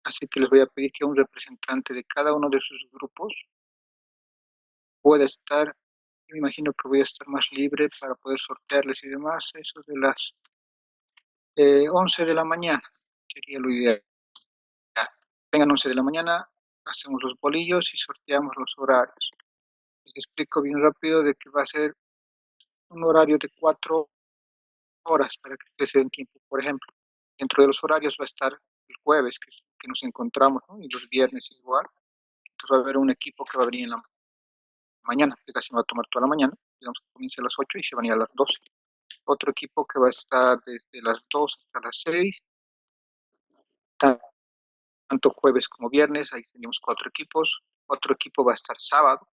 Así que les voy a pedir que un representante de cada uno de sus grupos pueda estar. Yo me imagino que voy a estar más libre para poder sortearles y demás. Eso de las 11 de la mañana sería lo ideal. Vengan 11 de la mañana, hacemos los bolillos y sorteamos los horarios. Les explico bien rápido de que va a ser un horario de 4 horas para que ustedes se den tiempo. Por ejemplo, dentro de los horarios va a estar el jueves, que nos encontramos, ¿no? Y los viernes igual. Entonces va a haber un equipo que va a venir en la mañana, que casi me va a tomar toda la mañana. Digamos que comienza a las 8 y se van a ir a las 12. Otro equipo que va a estar desde las 2 hasta las 6, tanto jueves como viernes, ahí tenemos 4 equipos. Otro equipo va a estar sábado,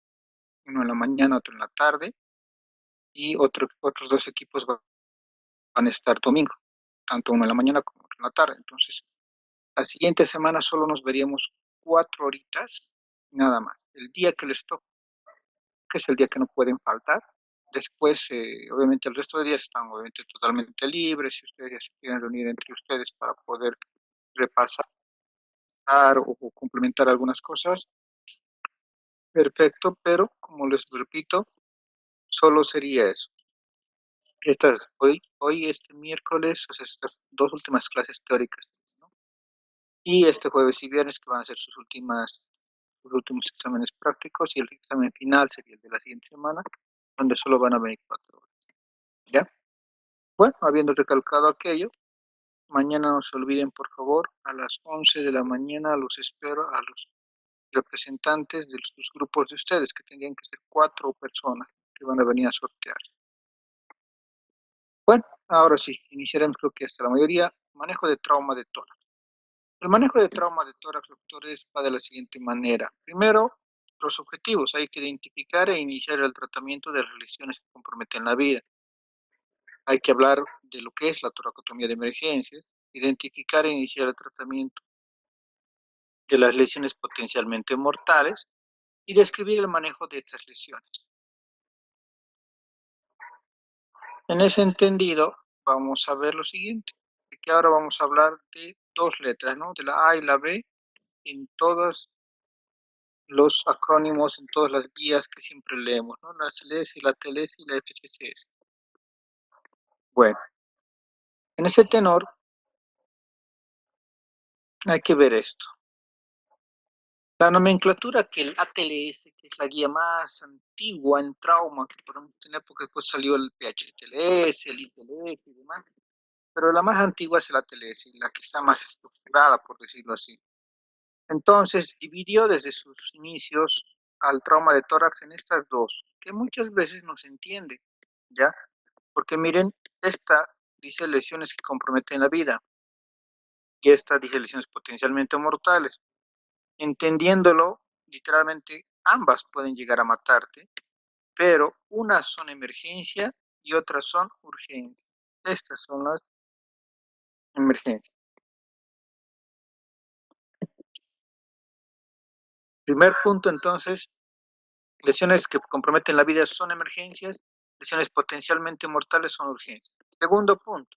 uno en la mañana, otro en la tarde, y otros 2 equipos van a estar domingo, tanto uno en la mañana como otro en la tarde. Entonces, la siguiente semana solo nos veríamos 4 horitas, nada más. El día que les toque es el día que no pueden faltar. Después, obviamente, el resto de días están obviamente totalmente libres. Si ustedes ya se quieren reunir entre ustedes para poder repasar o complementar algunas cosas, perfecto, pero como les repito, solo sería eso. Este miércoles, o sea, estas 2 últimas clases teóricas, ¿no? Y este jueves y viernes que van a ser sus últimos exámenes prácticos, y el examen final sería el de la siguiente semana, donde solo van a venir 4 horas. ¿Ya? Bueno, habiendo recalcado aquello, mañana no se olviden, por favor, a las 11 de la mañana los espero a los representantes de sus grupos de ustedes, que tendrían que ser 4 personas que van a venir a sortear. Bueno, ahora sí, iniciaremos, creo que hasta la mayoría, manejo de trauma de tórax. El manejo de trauma de tórax, doctores, va de la siguiente manera. Primero, los objetivos. Hay que identificar e iniciar el tratamiento de las lesiones que comprometen la vida. Hay que hablar de lo que es la toracotomía de emergencias, identificar e iniciar el tratamiento de las lesiones potencialmente mortales y describir el manejo de estas lesiones. En ese entendido, vamos a ver lo siguiente, que ahora vamos a hablar de 2 letras, ¿no? De la A y la B en todos los acrónimos, en todas las guías que siempre leemos, ¿no? La CLS, la TLS y la FCCS. Bueno, en ese tenor hay que ver esto. La nomenclatura que el ATLS, que es la guía más antigua en trauma, que por una época después salió el PHTLS, el ITLS y demás, pero la más antigua es el ATLS, la que está más estructurada, por decirlo así. Entonces, dividió desde sus inicios al trauma de tórax en estas dos, que muchas veces no se entiende, ¿ya? Porque miren, esta dice lesiones que comprometen la vida y esta dice lesiones potencialmente mortales. Entendiéndolo, literalmente ambas pueden llegar a matarte, pero unas son emergencia y otras son urgencia. Estas son las emergencias. Primer punto, entonces, lesiones que comprometen la vida son emergencias, lesiones potencialmente mortales son urgencias. Segundo punto,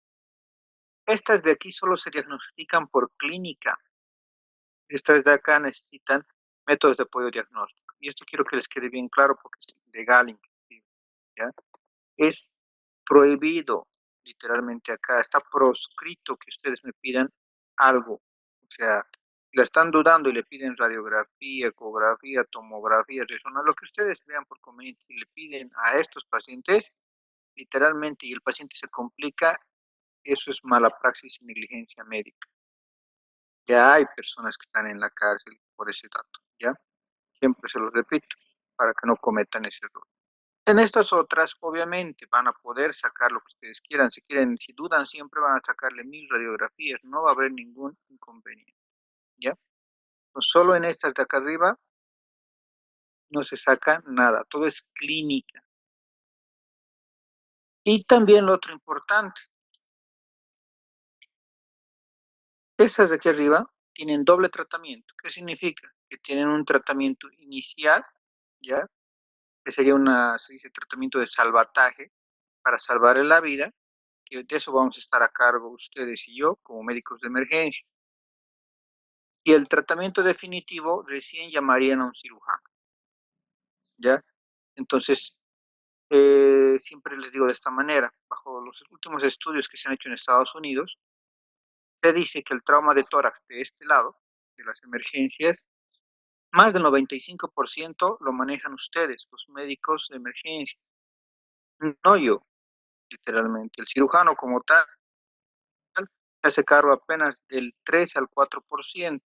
estas de aquí solo se diagnostican por clínica. Estas de acá necesitan métodos de apoyo diagnóstico. Y esto quiero que les quede bien claro porque es legal inclusive, ¿ya? Es prohibido, literalmente acá, está proscrito que ustedes me pidan algo. O sea, si la están dudando y le piden radiografía, ecografía, tomografía, resonancia, lo que ustedes vean por conveniente, y le piden a estos pacientes, literalmente, y el paciente se complica, eso es mala praxis y negligencia médica. Ya hay personas que están en la cárcel por ese dato, ¿ya? Siempre se los repito, para que no cometan ese error. En estas otras, obviamente, van a poder sacar lo que ustedes quieran. Si quieren, si dudan, siempre van a sacarle 1000 radiografías. No va a haber ningún inconveniente, ¿ya? Pues solo en estas de acá arriba no se saca nada. Todo es clínica. Y también lo otro importante, estas de aquí arriba tienen doble tratamiento. ¿Qué significa? Que tienen un tratamiento inicial, ¿ya? Que sería se dice tratamiento de salvataje para salvarle la vida, que de eso vamos a estar a cargo ustedes y yo como médicos de emergencia. Y el tratamiento definitivo recién llamarían a un cirujano, ¿ya? Entonces, siempre les digo de esta manera, bajo los últimos estudios que se han hecho en Estados Unidos, se dice que el trauma de tórax de este lado, de las emergencias, más del 95% lo manejan ustedes, los médicos de emergencia, no yo, literalmente. El cirujano como tal se hace cargo apenas del 3 al 4%.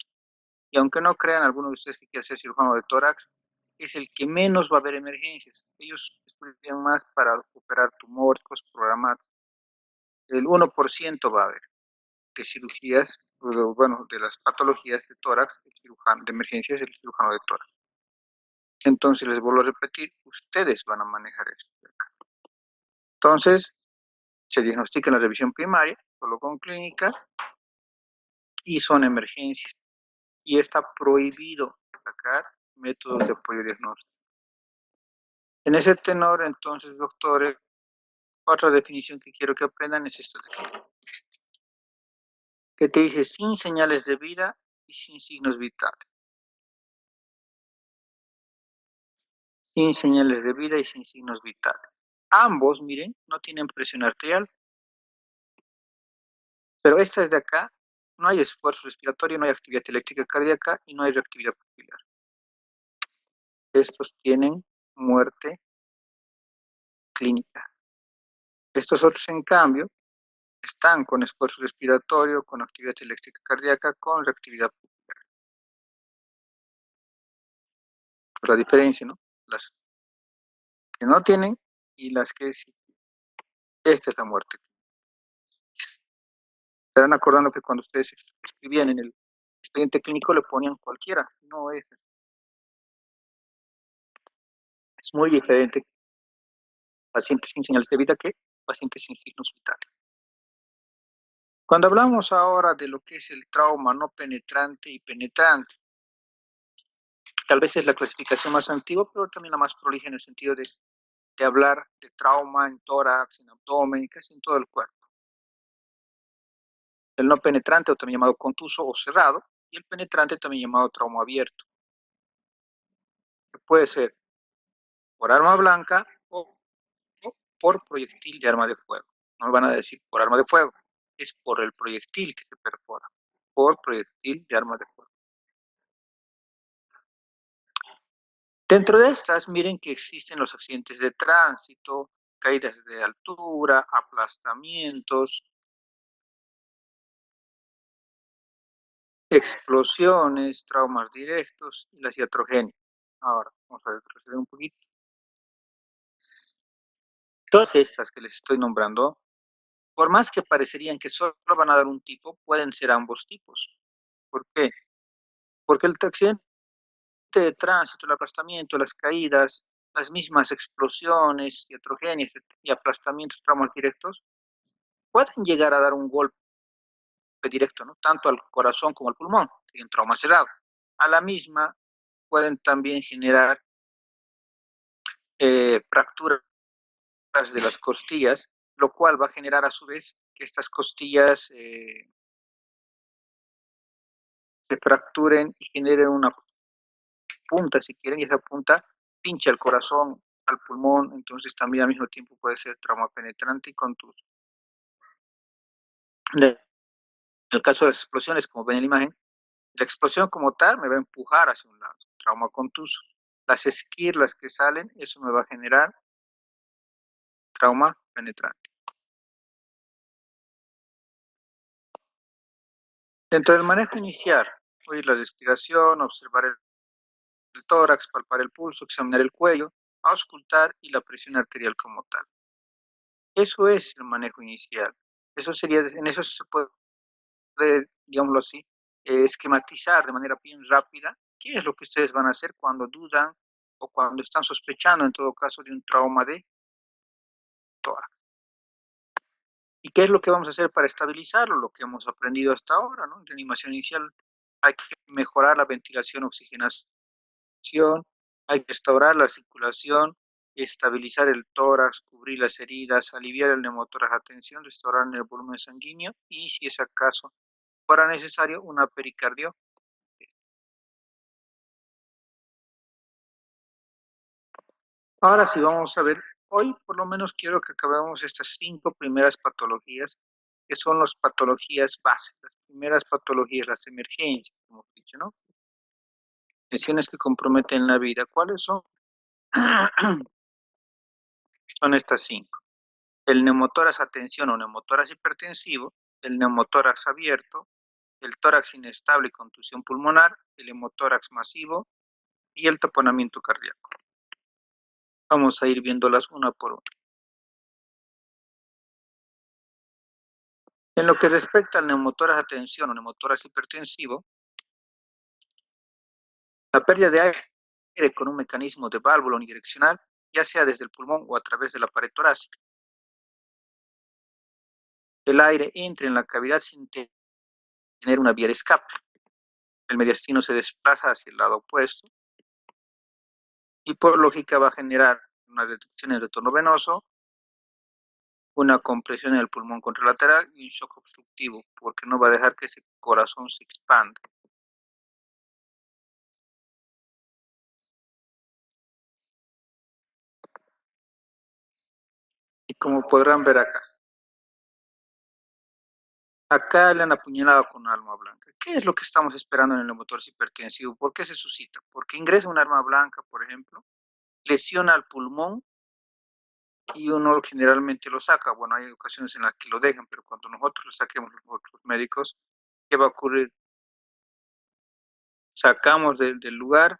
Y aunque no crean algunos de ustedes que quieren ser cirujano de tórax, es el que menos va a haber emergencias. Ellos estudian más para operar tumores, cosas programadas. El 1% va a haber de cirugías, bueno, de las patologías de tórax, el cirujano de emergencias es el cirujano de tórax. Entonces, les vuelvo a repetir, ustedes van a manejar esto de acá. Entonces, se diagnostica en la revisión primaria, solo con clínica, y son emergencias. Y está prohibido sacar métodos de apoyo diagnóstico. En ese tenor, entonces, doctores, otra definición que quiero que aprendan es esta de aquí, que te dice sin señales de vida y sin signos vitales. Sin señales de vida y sin signos vitales. Ambos, miren, no tienen presión arterial, pero estas de acá no hay esfuerzo respiratorio, no hay actividad eléctrica cardíaca y no hay reactividad pupilar. Estos tienen muerte clínica. Estos otros, en cambio, están con esfuerzo respiratorio, con actividad eléctrica cardíaca, con reactividad pupilar. Por la diferencia, ¿no? Las que no tienen y las que sí. Esta es la muerte. Se van acordando que cuando ustedes escribían en el expediente clínico le ponían cualquiera, no es muy diferente pacientes sin señales de vida que pacientes sin signos vitales. Cuando hablamos ahora de lo que es el trauma no penetrante y penetrante, tal vez es la clasificación más antigua, pero también la más prolija en el sentido de hablar de trauma en tórax, en abdomen y casi en todo el cuerpo. El no penetrante, o también llamado contuso o cerrado, y el penetrante, también llamado trauma abierto, que puede ser por arma blanca o por proyectil de arma de fuego. No me van a decir por arma de fuego, es por el proyectil que se perfora, por proyectil de arma de fuego. Dentro de estas, miren que existen los accidentes de tránsito, caídas de altura, aplastamientos, explosiones, traumas directos y las iatrogénicas. Ahora, vamos a retroceder un poquito. Todas estas que les estoy nombrando, por más que parecerían que solo van a dar un tipo, pueden ser ambos tipos. ¿Por qué? Porque el accidente de tránsito, el aplastamiento, las caídas, las mismas explosiones, iatrogénicas y aplastamientos, traumas directos, pueden llegar a dar un golpe directo, ¿no? Tanto al corazón como al pulmón, y un trauma cerrado. A la misma pueden también generar fracturas de las costillas, lo cual va a generar a su vez que estas costillas se fracturen y generen una punta, si quieren, y esa punta pincha el corazón, al pulmón, entonces también al mismo tiempo puede ser trauma penetrante y contuso. En el caso de las explosiones, como ven en la imagen, la explosión como tal me va a empujar hacia un lado, trauma contuso. Las esquirlas que salen, eso me va a generar trauma penetrante. Dentro del manejo inicial, oír la respiración, observar el tórax, palpar el pulso, examinar el cuello, auscultar y la presión arterial como tal. Eso es el manejo inicial. Eso sería, en eso se puede, digámoslo así, esquematizar de manera bien rápida qué es lo que ustedes van a hacer cuando dudan o cuando están sospechando, en todo caso, de un trauma de tórax. ¿Y qué es lo que vamos a hacer para estabilizarlo? Lo que hemos aprendido hasta ahora, ¿no? En reanimación inicial hay que mejorar la ventilación, oxigenación, hay que restaurar la circulación, estabilizar el tórax, cubrir las heridas, aliviar el neumotórax a tensión, restaurar el volumen sanguíneo y, si es acaso fuera necesario, una pericardio Ahora sí vamos a ver, hoy por lo menos quiero que acabemos estas 5 primeras patologías, que son las patologías básicas, las primeras patologías, las emergencias, como he dicho, ¿no? Lesiones que comprometen la vida. ¿Cuáles son? Son estas 5. El neumotórax a tensión o neumotórax hipertensivo, el neumotórax abierto, el tórax inestable y contusión pulmonar, el hemotórax masivo y el taponamiento cardíaco. Vamos a ir viéndolas una por una. En lo que respecta al neumotórax a tensión o neumotórax hipertensivo, la pérdida de aire con un mecanismo de válvula unidireccional, ya sea desde el pulmón o a través de la pared torácica. El aire entra en la cavidad sin tener una vía de escape. El mediastino se desplaza hacia el lado opuesto y por lógica va a generar una reducción en el retorno venoso, una compresión en el pulmón contralateral y un shock obstructivo, porque no va a dejar que ese corazón se expanda. Y como podrán ver acá le han apuñalado con un arma blanca. ¿Qué es lo que estamos esperando en el neumotor hipertensivo? ¿Por qué se suscita? Porque ingresa un arma blanca, por ejemplo, lesiona al pulmón y uno generalmente lo saca. Bueno, hay ocasiones en las que lo dejan, pero cuando nosotros lo saquemos los otros médicos, ¿qué va a ocurrir? Sacamos del lugar,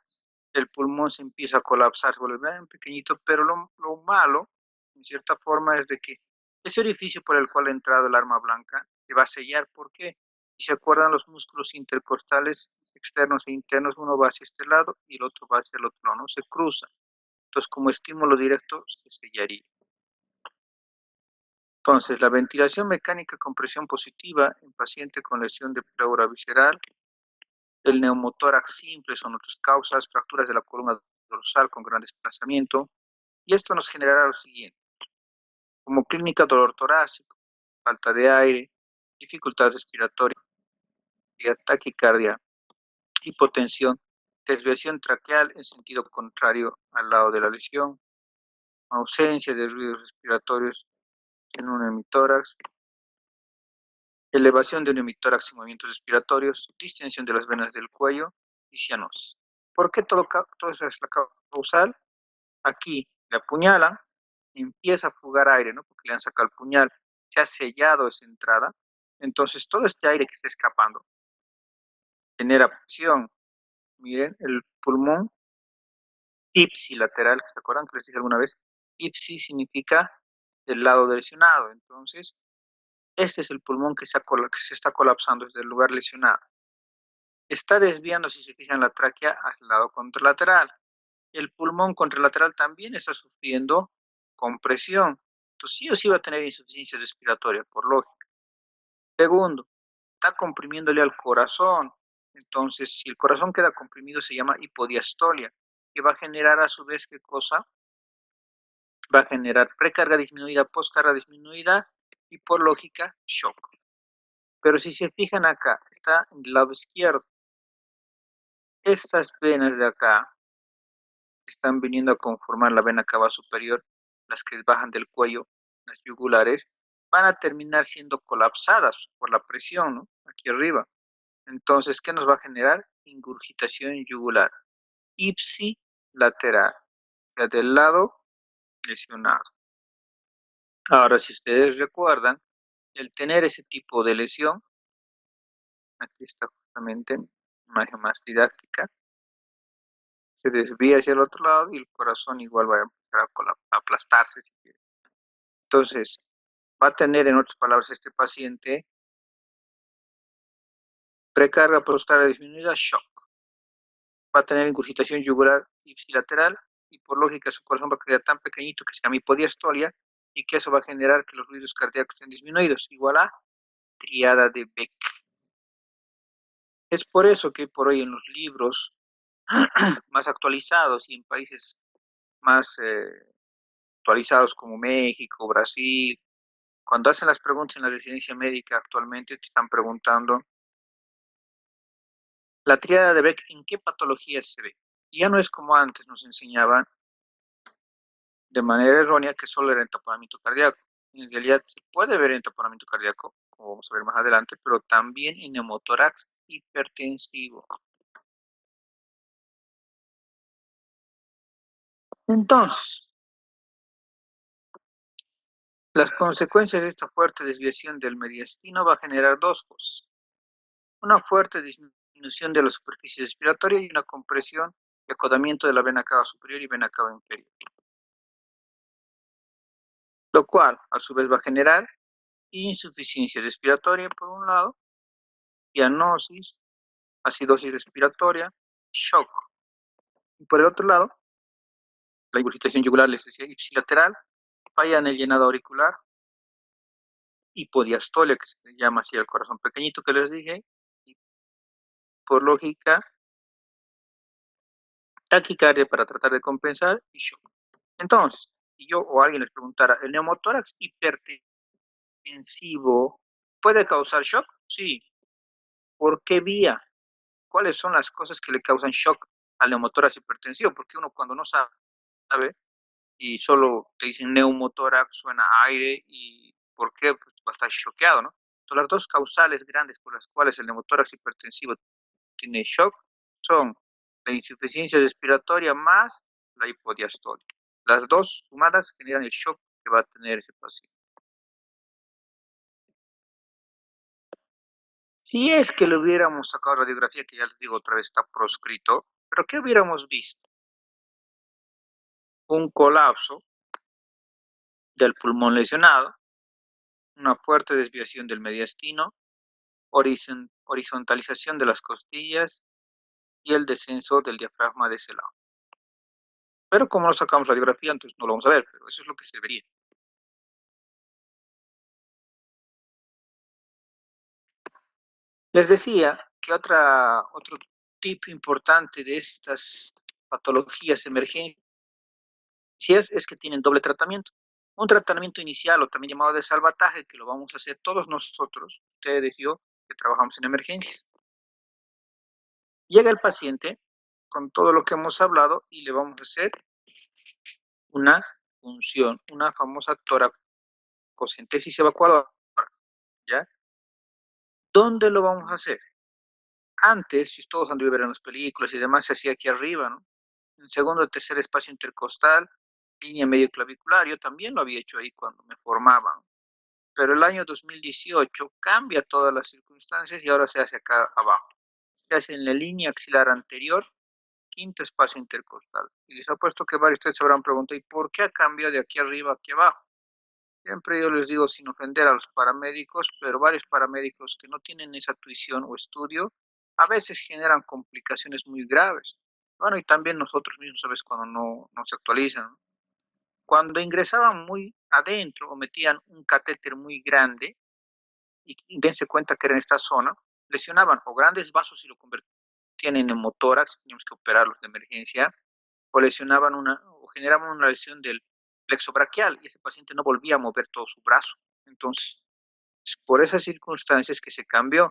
el pulmón se empieza a colapsar, se vuelve bien pequeñito, pero lo malo, en cierta forma, es de que ese orificio por el cual ha entrado el arma blanca se va a sellar. ¿Por qué? Si se acuerdan, los músculos intercostales externos e internos, uno va hacia este lado y el otro va hacia el otro lado, no se cruza. Entonces, como estímulo directo, se sellaría. Entonces, la ventilación mecánica con presión positiva en paciente con lesión de pleura visceral, el neumotórax simple son otras causas, fracturas de la columna dorsal con gran desplazamiento, y esto nos generará lo siguiente, como clínica dolor torácico, falta de aire, dificultad respiratoria, taquicardia, hipotensión, desviación traqueal en sentido contrario al lado de la lesión, ausencia de ruidos respiratorios en un hemitórax, elevación de un hemitórax y movimientos respiratorios, distensión de las venas del cuello y cianosis. ¿Por qué todo eso es la causal? Aquí le apuñalan, empieza a fugar aire, ¿no? Porque le han sacado el puñal, se ha sellado esa entrada, entonces todo este aire que está escapando genera presión. Miren, el pulmón ipsilateral, ¿se acuerdan que les dije alguna vez? Ipsi significa del lado lesionado, entonces este es el pulmón que se está colapsando desde el lugar lesionado. Está desviando, si se fijan, la tráquea al lado contralateral. El pulmón contralateral también está sufriendo compresión. Entonces sí o sí va a tener insuficiencia respiratoria, por lógica. Segundo, está comprimiéndole al corazón. Entonces, si el corazón queda comprimido, se llama hipodiastolia, que va a generar a su vez, ¿qué cosa? Va a generar precarga disminuida, postcarga disminuida y por lógica, shock. Pero si se fijan acá, está en el lado izquierdo. Estas venas de acá están viniendo a conformar la vena cava superior, las que bajan del cuello, las yugulares, van a terminar siendo colapsadas por la presión, ¿no? Aquí arriba. Entonces, ¿qué nos va a generar? Ingurgitación yugular, ipsilateral, o sea, del lado lesionado. Ahora, si ustedes recuerdan, el tener ese tipo de lesión, aquí está justamente, imagen más didáctica, se desvía hacia el otro lado y el corazón igual va a empezar a aplastarse, si quiere. Entonces, va a tener, en otras palabras, este paciente precarga prostática disminuida, shock. Va a tener ingurgitación yugular ipsilateral y por lógica su corazón va a quedar tan pequeñito que se llama hipodiastolia y que eso va a generar que los ruidos cardíacos estén disminuidos, igual a triada de Beck. Es por eso que por hoy en los libros más actualizados y en países más actualizados como México, Brasil, cuando hacen las preguntas en la residencia médica actualmente te están preguntando la triada de Beck, ¿en qué patologías se ve? Ya no es como antes nos enseñaban de manera errónea que solo era en taponamiento cardíaco. En realidad se puede ver en taponamiento cardíaco, como vamos a ver más adelante, pero también en neumotórax hipertensivo. Entonces, las consecuencias de esta fuerte desviación del mediastino va a generar dos cosas. Una fuerte disminución de la superficie respiratoria y una compresión y acotamiento de la vena cava superior y vena cava inferior. Lo cual, a su vez, va a generar insuficiencia respiratoria por un lado, cianosis, acidosis respiratoria, shock. Y por el otro lado, la ingurgitación yugular, les decía, ipsilateral, falla en el llenado auricular, hipodiastolia, que se llama así el corazón pequeñito que les dije, y por lógica, taquicardia para tratar de compensar y shock. Entonces, si yo o alguien les preguntara, ¿el neumotórax hipertensivo puede causar shock? Sí. ¿Por qué vía? ¿Cuáles son las cosas que le causan shock al neumotórax hipertensivo? Porque uno cuando no sabe y solo te dicen neumotórax, suena aire y ¿por qué? Pues va a estar choqueado, ¿no? Entonces, las dos causales grandes por las cuales el neumotórax hipertensivo tiene shock son la insuficiencia respiratoria más la hipodiastolia. Las dos sumadas generan el shock que va a tener ese paciente. Si es que le hubiéramos sacado radiografía, que ya les digo otra vez está proscrito, pero ¿qué hubiéramos visto? Un colapso del pulmón lesionado, una fuerte desviación del mediastino, horizontalización de las costillas y el descenso del diafragma de ese lado. Pero como no sacamos radiografía, entonces no lo vamos a ver, pero eso es lo que se vería. Les decía que otro tip importante de estas patologías emergencias es que tienen doble tratamiento. Un tratamiento inicial o también llamado de salvataje, que lo vamos a hacer todos nosotros, ustedes y yo, que trabajamos en emergencias. Llega el paciente con todo lo que hemos hablado y le vamos a hacer una función, una famosa toracocentesis evacuadora, ¿ya? ¿Dónde lo vamos a hacer? Antes, si todos han de ver en las películas y demás, se hacía aquí arriba, ¿no? En segundo o tercer espacio intercostal, línea medio clavicular, yo también lo había hecho ahí cuando me formaban. Pero el año 2018 cambia todas las circunstancias y ahora se hace acá abajo. Se hace en la línea axilar anterior, quinto espacio intercostal. Y les apuesto que varios de ustedes se habrán preguntado, ¿y por qué ha cambiado de aquí arriba a aquí abajo? Siempre yo les digo sin ofender a los paramédicos, pero varios paramédicos que no tienen esa tuición o estudio, a veces generan complicaciones muy graves. Bueno, y también nosotros mismos, ¿sabes? Cuando no se actualizan. ¿No? Cuando ingresaban muy adentro o metían un catéter muy grande, y dense cuenta que era en esta zona, lesionaban o grandes vasos y lo convertían en neumotórax, teníamos que operarlos de emergencia, o lesionaban o generaban una lesión del plexo braquial y ese paciente no volvía a mover todo su brazo. Entonces, por esas circunstancias que se cambió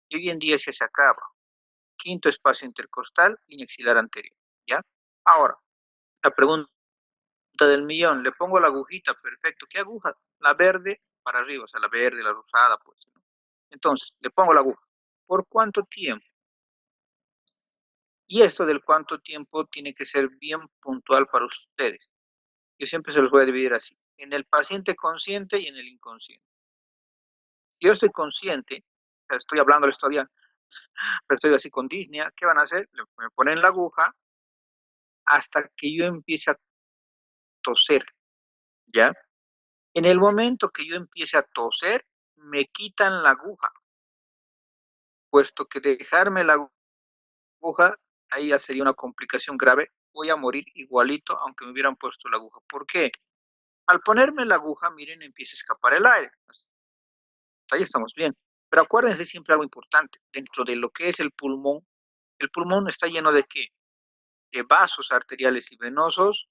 y hoy en día se acaba. Quinto espacio intercostal y axilar anterior, ¿ya? Ahora, la pregunta del millón, le pongo la agujita, perfecto, ¿qué aguja? La verde para arriba, o sea, la verde, la rosada, pues, ¿no? Entonces, le pongo la aguja. ¿Por cuánto tiempo? Y esto del cuánto tiempo tiene que ser bien puntual para ustedes. Yo siempre se los voy a dividir así, en el paciente consciente y en el inconsciente. Si yo estoy consciente, estoy hablándoles todavía, pero estoy así con Disney, ¿qué van a hacer? Me ponen la aguja hasta que yo empiece a toser, ¿ya? En el momento que yo empiece a toser, me quitan la aguja, puesto que dejarme la aguja, ahí ya sería una complicación grave, voy a morir igualito aunque me hubieran puesto la aguja. ¿Por qué? Al ponerme la aguja, miren, empieza a escapar el aire. Hasta ahí estamos bien. Pero acuérdense siempre algo importante, dentro de lo que es el pulmón está lleno de ¿qué? De vasos arteriales y venosos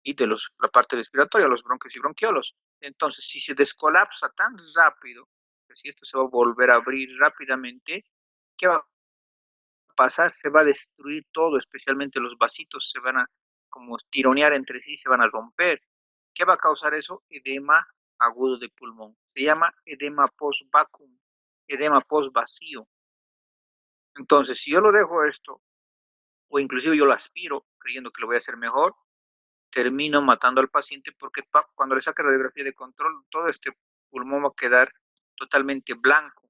y de la parte respiratoria, los bronquios y bronquiolos. Entonces, si se descolapsa tan rápido, que si esto se va a volver a abrir rápidamente, ¿qué va a pasar? Se va a destruir todo, especialmente los vasitos se van a como tironear entre sí, se van a romper. ¿Qué va a causar eso? Edema agudo de pulmón. Se llama edema post-vacuum, edema post-vacío. Entonces, si yo lo dejo esto, o inclusive yo lo aspiro, creyendo que lo voy a hacer mejor, termino matando al paciente porque cuando le saque radiografía de control, todo este pulmón va a quedar totalmente blanco,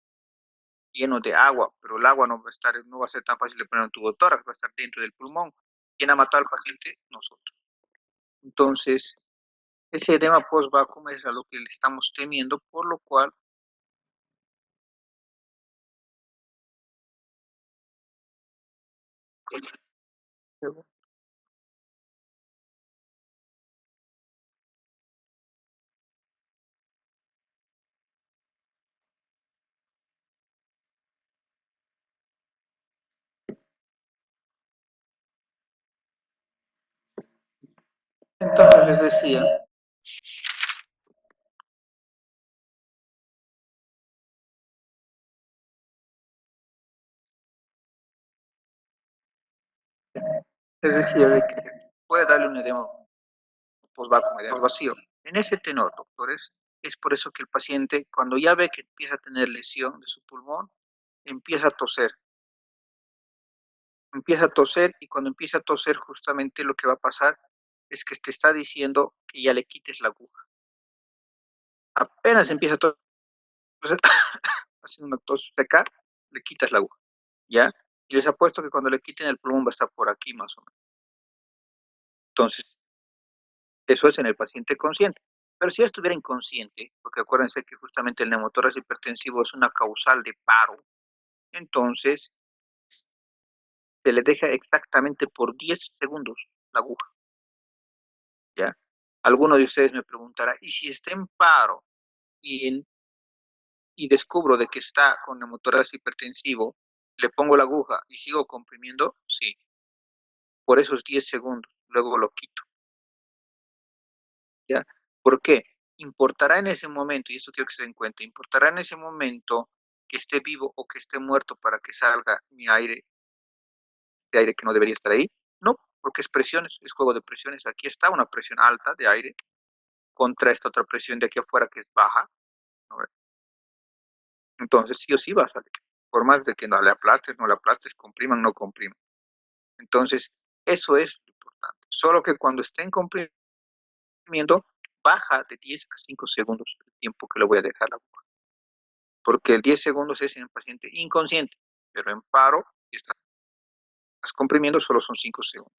lleno de agua, pero el agua no va a estar, no va a ser tan fácil de poner en tu tubo tórax, va a estar dentro del pulmón. ¿Quién ha matado al paciente? Nosotros. Entonces, ese edema post-vacuum es a lo que le estamos temiendo, por lo cual entonces les decía de que puede darle un edema post-vacuum, edema vacío. En ese tenor, doctores, es por eso que el paciente, cuando ya ve que empieza a tener lesión de su pulmón, empieza a toser. Empieza a toser y cuando empieza a toser, justamente lo que va a pasar es que te está diciendo que ya le quites la aguja. Apenas empieza a toser, haciendo una tos seca, le quitas la aguja, ¿ya? Y les apuesto que cuando le quiten el pulmón va a estar por aquí más o menos. Entonces, eso es en el paciente consciente. Pero si ya estuviera inconsciente, porque acuérdense que justamente el neumotórax hipertensivo es una causal de paro, entonces se le deja exactamente por 10 segundos la aguja, ¿ya? Alguno de ustedes me preguntará, ¿y si está en paro y, y descubro de que está con neumotórax hipertensivo, le pongo la aguja y sigo comprimiendo? Sí, por esos 10 segundos, luego lo quito, ¿ya? ¿Por qué? Importará en ese momento, y esto quiero que se den cuenta, importará en ese momento que esté vivo o que esté muerto para que salga mi aire, de aire que no debería estar ahí. No, porque es presiones, es juego de presiones. Aquí está una presión alta de aire contra esta otra presión de aquí afuera que es baja, ¿no? Entonces sí o sí va a salir. Por más de que no le aplastes, no le aplastes, compriman, no compriman. Entonces, eso es lo importante. Solo que cuando estén comprimiendo, baja de 10 a 5 segundos el tiempo que le voy a dejar la boca. Porque el 10 segundos es en el paciente inconsciente, pero en paro, si estás comprimiendo, solo son 5 segundos.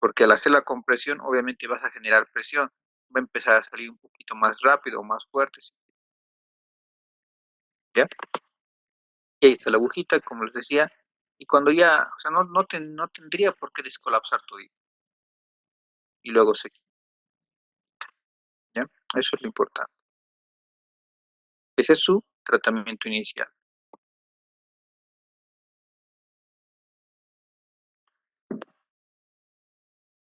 Porque al hacer la compresión, obviamente vas a generar presión. Va a empezar a salir un poquito más rápido o más fuerte, ¿ya? Y ahí está la agujita, como les decía. Y cuando ya, o sea, no tendría por qué descolapsar todo. Y luego se quita, ¿ya? Eso es lo importante. Ese es su tratamiento inicial.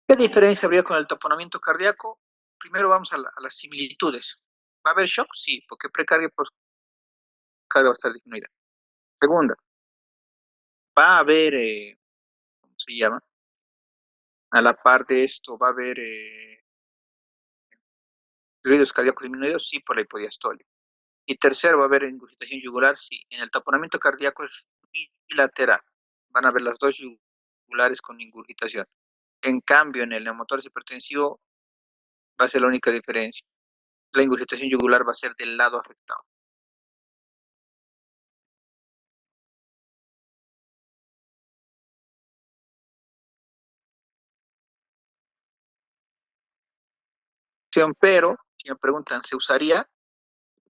¿Qué diferencia habría con el taponamiento cardíaco? Primero vamos a las similitudes. ¿Va a haber shock? Sí, porque precarga y postcarga va a estar disminuida. Segunda, va a haber, ¿cómo se llama? A la par de esto, va a haber ruidos cardíacos disminuidos, sí, por la hipodiastolia. Y tercero, va a haber ingurgitación yugular, sí. En el taponamiento cardíaco es bilateral. Van a haber las dos yugulares con ingurgitación. En cambio, en el neumotórax hipertensivo va a ser la única diferencia. La ingurgitación yugular va a ser del lado afectado. Pero, si me preguntan, ¿se usaría?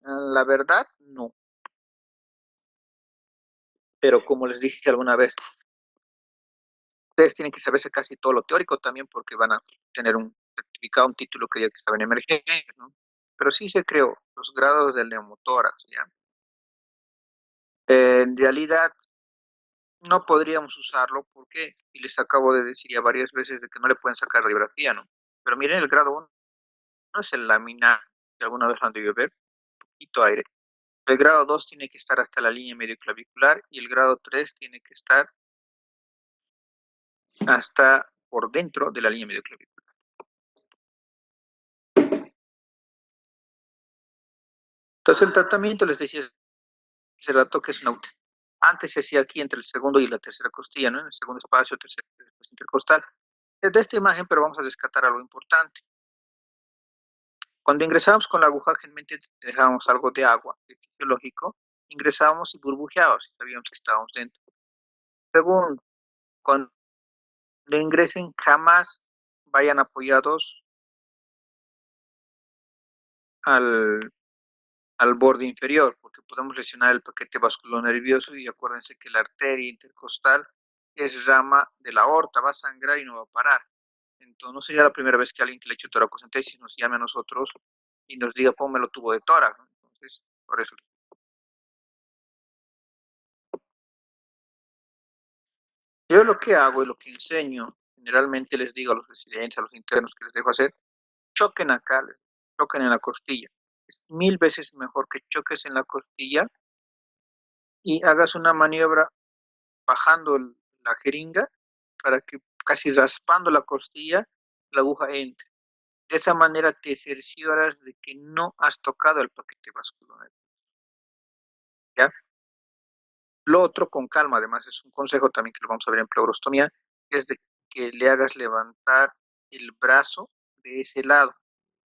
La verdad, no. Pero como les dije alguna vez, ustedes tienen que saberse casi todo lo teórico también porque van a tener un certificado, un título que ya que saben emergencia, ¿no? Pero sí se creó los grados del neumotórax, ¿ya? En realidad, no podríamos usarlo porque, y les acabo de decir ya varias veces de que no le pueden sacar radiografía, ¿no? Pero miren, el grado uno no es el laminar, que alguna vez lo han debido ver, poquito aire. El grado 2 tiene que estar hasta la línea medio clavicular y el grado 3 tiene que estar hasta por dentro de la línea medioclavicular. Entonces el tratamiento, les decía hace rato, que es una antes se hacía aquí entre el segundo y la tercera costilla, ¿no? En el segundo espacio, tercer espacio intercostal. De esta imagen, pero vamos a descartar algo importante. Cuando ingresábamos con la aguja, generalmente dejábamos algo de agua, de fisiológico, ingresábamos y burbujeábamos, y sabíamos que estábamos dentro. Segundo, cuando ingresen, jamás vayan apoyados al, al borde inferior, porque podemos lesionar el paquete vasculonervioso y acuérdense que la arteria intercostal es rama de la aorta, va a sangrar y no va a parar. Entonces no sería la primera vez que alguien que le ha hecho toracocentesis nos llame a nosotros y nos diga, pónmelo tubo de tórax, ¿no? Entonces, por eso. Yo lo que hago y lo que enseño, generalmente les digo a los residentes, a los internos que les dejo hacer, choquen acá, choquen en la costilla. Es 1000 veces mejor que choques en la costilla y hagas una maniobra bajando la jeringa para que casi raspando la costilla, la aguja entre. De esa manera te cercioras de que no has tocado el paquete vascular. ¿Ya? Lo otro con calma, además es un consejo también que lo vamos a ver en pleurostomía, es de que le hagas levantar el brazo de ese lado,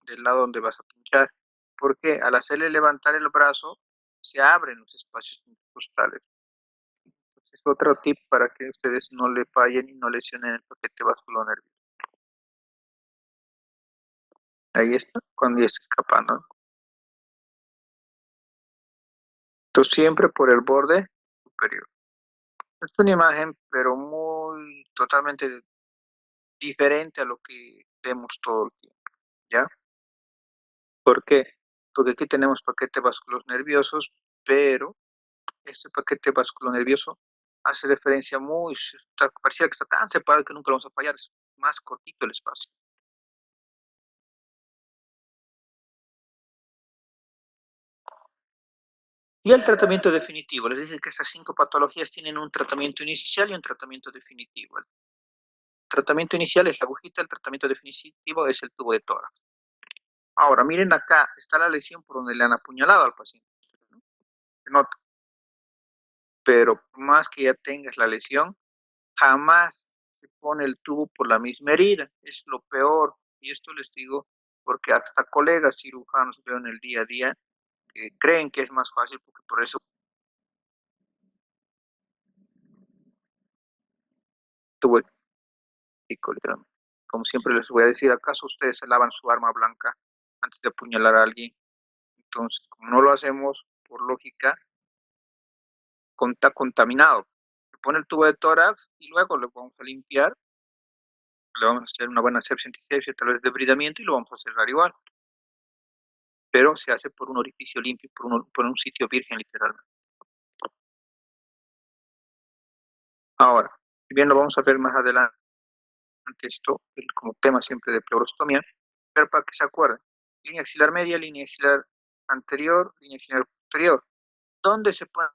del lado donde vas a pinchar, porque al hacerle levantar el brazo se abren los espacios intercostales. Es otro tip para que ustedes no le fallen y no lesionen el paquete vasculonervioso. Ahí está, cuando ya está escapando. Entonces siempre por el borde superior. Es una imagen, pero muy totalmente diferente a lo que vemos todo el tiempo, ¿ya? ¿Por qué? Porque aquí tenemos paquetes vasculos nerviosos, pero este paquete vasculonervioso hace referencia parecía que está tan separado que nunca lo vamos a fallar, es más cortito el espacio. Y el tratamiento definitivo, les dice que estas 5 patologías tienen un tratamiento inicial y un tratamiento definitivo. El tratamiento inicial es la agujita, el tratamiento definitivo es el tubo de tórax. Ahora, miren acá, está la lesión por donde le han apuñalado al paciente, ¿no? Se nota, pero más que ya tengas la lesión, jamás se pone el tubo por la misma herida, es lo peor. Y esto les digo porque hasta colegas cirujanos veo en el día a día que creen que es más fácil porque por eso tubo ético, literalmente. Como siempre les voy a decir, ¿acaso ustedes se lavan su arma blanca antes de apuñalar a alguien? Entonces, como no lo hacemos, por lógica, está contaminado. Se pone el tubo de tórax y luego lo vamos a limpiar, le vamos a hacer una buena asepsia, antisepsia, tal vez debridamiento y lo vamos a cerrar igual. Pero se hace por un orificio limpio, por un sitio virgen, literalmente. Ahora, si bien lo vamos a ver más adelante, esto, como tema siempre de pleurostomía, pero para que se acuerden, línea axilar media, línea axilar anterior, línea axilar posterior. ¿Dónde se pone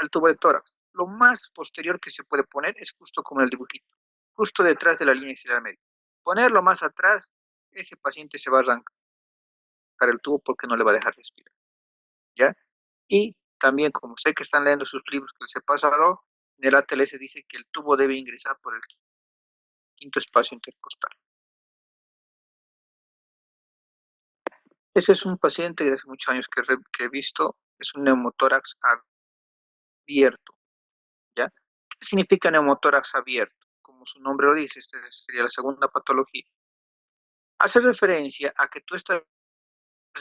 el tubo de tórax? Lo más posterior que se puede poner es justo como en el dibujito, justo detrás de la línea axilar media. Ponerlo más atrás, ese paciente se va a arrancar el tubo porque no le va a dejar respirar, ¿ya? Y también, como sé que están leyendo sus libros que les he pasado, en el ATLS dice que el tubo debe ingresar por el quinto espacio intercostal. Ese es un paciente de hace muchos años que he visto, es un neumotórax abierto, ¿ya? ¿Qué significa neumotórax abierto? Como su nombre lo dice, esta sería la segunda patología. Hace referencia a que tú estás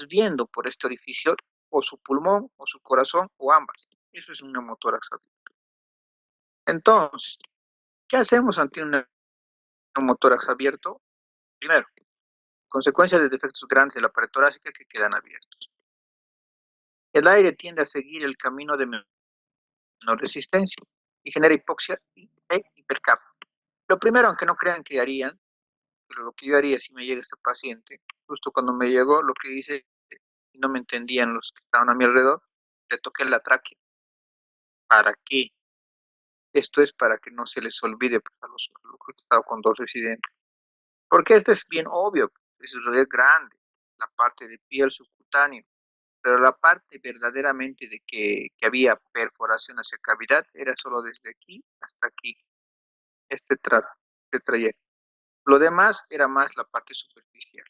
viendo por este orificio o su pulmón o su corazón o ambas. Eso es un neumotórax abierto. Entonces, ¿qué hacemos ante un neumotórax abierto? Primero, consecuencia de defectos grandes de la pared torácica que quedan abiertos. El aire tiende a seguir el camino de menor resistencia y genera hipoxia e hipercapnia. Lo primero, aunque no crean que harían, pero lo que yo haría si me llega este paciente, justo cuando me llegó, lo que hice, y no me entendían los que estaban a mi alrededor, le toqué la tráquea. ¿Para qué? Esto es para que no se les olvide pues, a los que han estado con dos residentes. Porque este es bien obvio, es en realidad grande, la parte de piel subcutáneo, pero la parte verdaderamente de que había perforación hacia cavidad era solo desde aquí hasta aquí, este, este trayecto. Lo demás era más la parte superficial,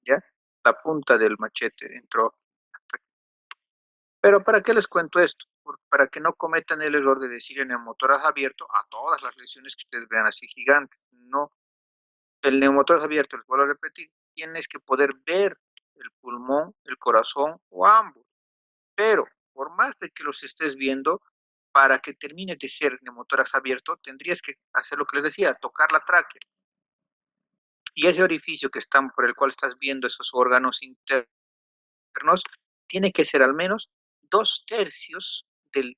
¿ya? La punta del machete entró hasta aquí. Pero ¿para qué les cuento esto? Para que no cometan el error de decir en el neumotórax abierto a todas las lesiones que ustedes vean así gigantes. No, el neumotórax abierto, les vuelvo a repetir, tienes que poder ver el pulmón, el corazón o ambos. Pero por más de que los estés viendo, para que termine de ser neumotórax abierto, tendrías que hacer lo que les decía, tocar la tráquea. Y ese orificio que están, por el cual estás viendo esos órganos internos tiene que ser al menos 2/3 del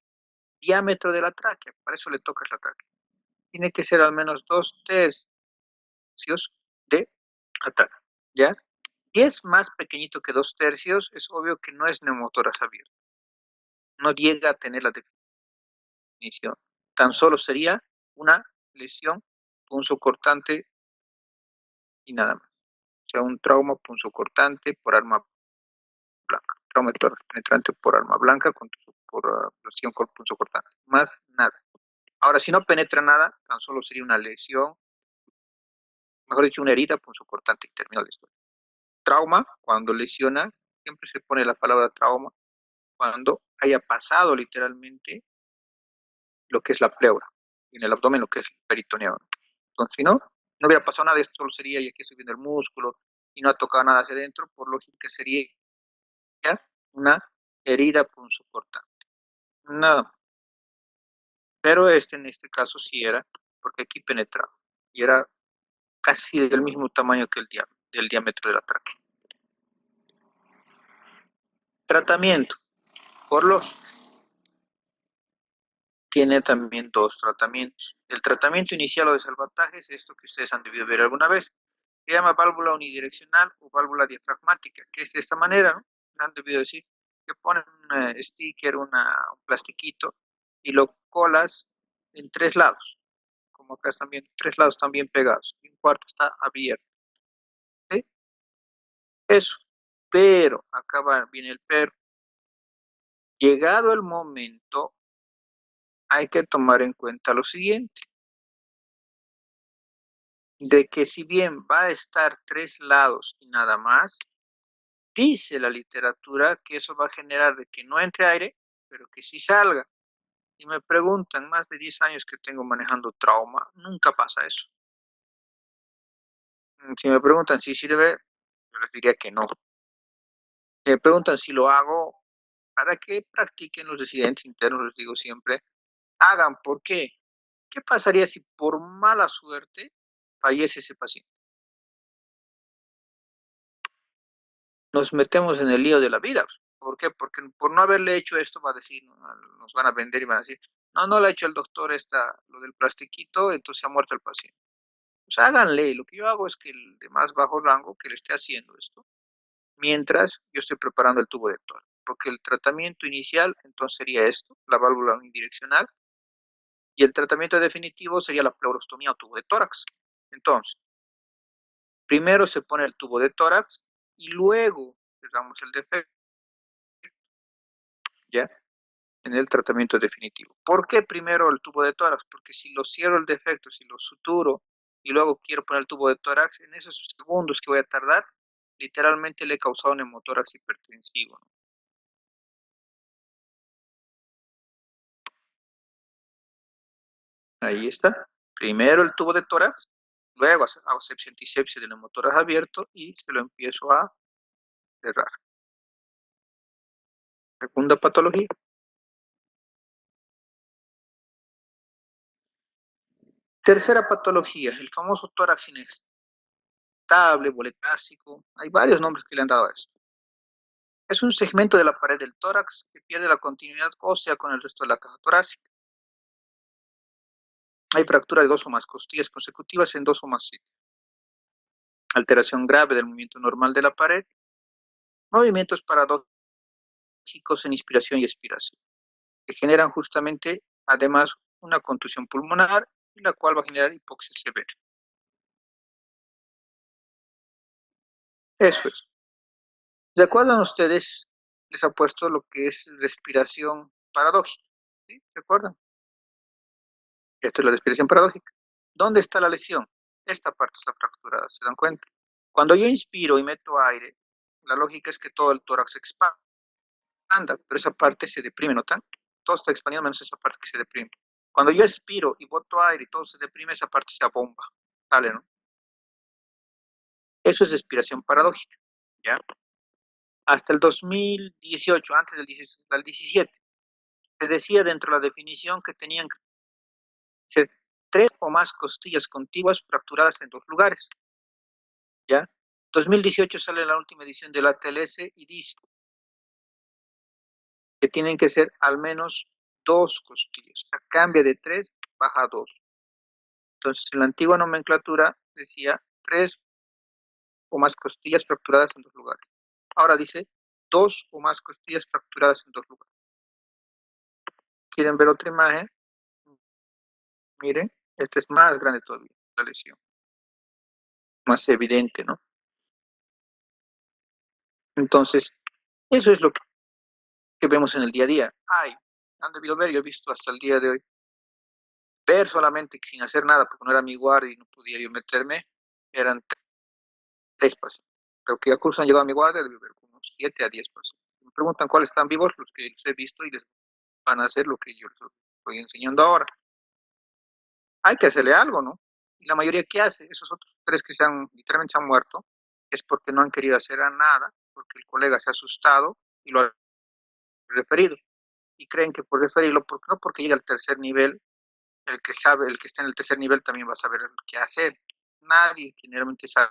diámetro de la tráquea. Para eso le tocas la tráquea. Tiene que ser al menos 2/3 de la tráquea. ¿Ya? Si es más pequeñito que 2/3, es obvio que no es neumotórax abierto. No llega a tener la definición. Tan solo sería una lesión punzocortante y nada más. O sea, un trauma punzocortante por arma blanca. Trauma penetrante por arma blanca por lesión punzocortante. Más nada. Ahora, si no penetra nada, tan solo sería una lesión, mejor dicho, una herida punzocortante y terminó la historia. Trauma, cuando lesiona, siempre se pone la palabra trauma cuando haya pasado literalmente lo que es la pleura, y en el abdomen lo que es el peritoneo. Entonces, si no, no hubiera pasado nada, esto solo sería, y aquí estoy viendo el músculo, y no ha tocado nada hacia adentro, por lógica sería una herida punzocortante. Nada más. Pero en este caso sí era, porque aquí penetraba, y era casi del mismo tamaño que del diámetro de la tráquea. Tratamiento, por lógica, tiene también dos tratamientos. El tratamiento inicial o de salvataje es esto que ustedes han debido ver alguna vez. Se llama válvula unidireccional o válvula diafragmática, que es de esta manera, ¿no? Han debido decir que ponen un sticker, un plastiquito, y lo colas en 3 lados, como acá están viendo, 3 lados están bien pegados, y un cuarto está abierto. ¿Sí? Eso. Pero, acá viene el pero. Llegado el momento, hay que tomar en cuenta lo siguiente, de que si bien va a estar 3 lados y nada más, dice la literatura que eso va a generar de que no entre aire, pero que sí salga. Y me preguntan, más de 10 años que tengo manejando trauma, nunca pasa eso. Si me preguntan si sirve, yo les diría que no. Si me preguntan si lo hago, para que practiquen los residentes internos, les digo siempre, hagan. ¿Por qué? ¿Qué pasaría si por mala suerte fallece ese paciente? Nos metemos en el lío de la vida. ¿Por qué? Porque por no haberle hecho esto, va a decir, nos van a vender y van a decir, no, no le ha hecho el doctor lo del plastiquito, entonces ha muerto el paciente. Pues háganle, lo que yo hago es que el de más bajo rango que le esté haciendo esto, mientras yo estoy preparando el tubo de tórax. Porque el tratamiento inicial entonces sería esto, la válvula unidireccional, y el tratamiento definitivo sería la pleurostomía o tubo de tórax. Entonces, primero se pone el tubo de tórax y luego le damos el defecto, ¿ya? En el tratamiento definitivo. ¿Por qué primero el tubo de tórax? Porque si lo cierro el defecto, si lo suturo y luego quiero poner el tubo de tórax, en esos segundos que voy a tardar, literalmente le he causado un hemotórax hipertensivo, ¿no? Ahí está. Primero el tubo de tórax, luego hago asepsia antisepsia del hemotórax abierto y se lo empiezo a cerrar. Segunda patología. Tercera patología, el famoso tórax inestable, boletásico. Hay varios nombres que le han dado a esto. Es un segmento de la pared del tórax que pierde la continuidad ósea con el resto de la caja torácica. Hay fractura de 2 o más costillas consecutivas en 2 o más sitios. Alteración grave del movimiento normal de la pared. Movimientos paradójicos en inspiración y expiración, que generan justamente, además, una contusión pulmonar, y la cual va a generar hipoxia severa. Eso es. ¿De acuerdo a ustedes? Les ha puesto lo que es respiración paradójica. ¿Sí? ¿De acuerdo? Esto es la respiración paradójica. ¿Dónde está la lesión? Esta parte está fracturada, ¿se dan cuenta? Cuando yo inspiro y meto aire, la lógica es que todo el tórax expanda, pero esa parte se deprime, ¿no tanto? Todo está expandiendo menos esa parte que se deprime. Cuando yo expiro y boto aire y todo se deprime, esa parte se abomba, ¿sale, no? Eso es respiración paradójica, ¿ya? Hasta el 2018, antes del 17, se decía dentro de la definición que tenían que ser tres o más costillas contiguas fracturadas en dos lugares, ¿ya? 2018 sale la última edición de la TLS y dice que tienen que ser al menos dos costillas. O sea, cambia de tres, baja a dos. Entonces, en la antigua nomenclatura decía tres o más costillas fracturadas en dos lugares. Ahora dice dos o más costillas fracturadas en dos lugares. ¿Quieren ver otra imagen? Miren, esta es más grande todavía, la lesión. Más evidente, ¿no? Entonces, eso es lo que vemos en el día a día. Ay, han debido ver, yo he visto hasta el día de hoy, ver solamente sin hacer nada, porque no era mi guardia y no podía yo meterme, eran tres pacientes. Pero que ya curso han llegado a mi guardia, debe haber unos 7 a 10 pacientes. Me preguntan cuáles están vivos, los que los he visto y les van a hacer lo que yo les estoy enseñando ahora. Hay que hacerle algo, ¿no? Y la mayoría que hace, esos otros tres que literalmente se han muerto, es porque no han querido hacer nada, porque el colega se ha asustado y lo ha referido. Y creen que por referirlo, no porque llega al tercer nivel, el que sabe, el que está en el tercer nivel también va a saber qué hacer. Nadie generalmente sabe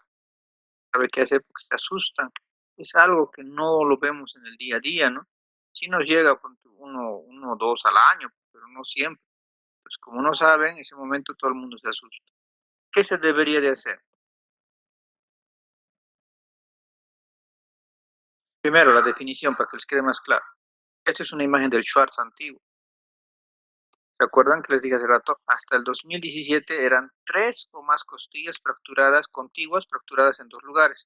qué hacer porque se asustan. Es algo que no lo vemos en el día a día, ¿no? Sí nos llega uno o dos al año, pero no siempre. Pues como no saben, en ese momento todo el mundo se asusta. ¿Qué se debería de hacer? Primero, la definición para que les quede más claro. Esta es una imagen del Schwarz antiguo. ¿Se acuerdan que les dije hace rato? Hasta el 2017 eran tres o más costillas fracturadas, contiguas, fracturadas en dos lugares.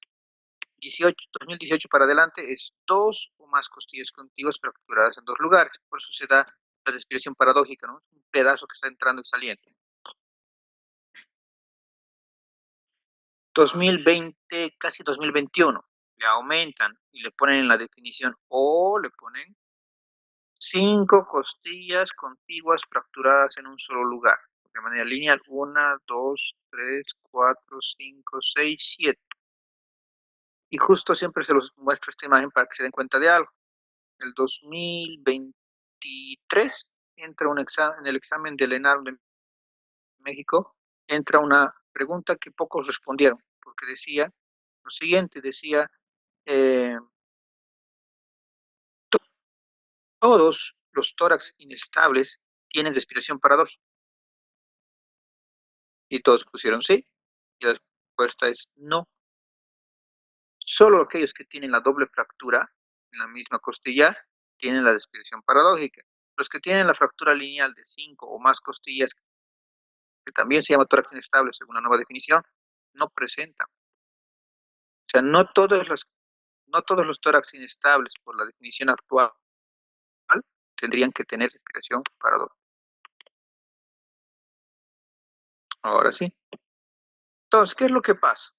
2018 para adelante es dos o más costillas contiguas fracturadas en dos lugares. Por eso se da la respiración paradójica, ¿no? Un pedazo que está entrando y saliendo. 2020, casi 2021, le aumentan y le ponen en la definición o le ponen cinco costillas contiguas fracturadas en un solo lugar, de manera lineal. 1, 2, 3, 4, 5, 6, 7. Y justo siempre se los muestro esta imagen para que se den cuenta de algo. El 2023 entra en el examen del ENARM de México, entra una pregunta que pocos respondieron, porque decía lo siguiente, decía, eh, todos los tórax inestables tienen respiración paradójica. Y todos pusieron sí. Y la respuesta es no. Solo aquellos que tienen la doble fractura en la misma costilla tienen la respiración paradójica. Los que tienen la fractura lineal de 5 o más costillas, que también se llama tórax inestable según la nueva definición, no presentan. O sea, no todos los tórax inestables por la definición actual tendrían que tener respiración paradójica. Ahora sí. Entonces, ¿qué es lo que pasa?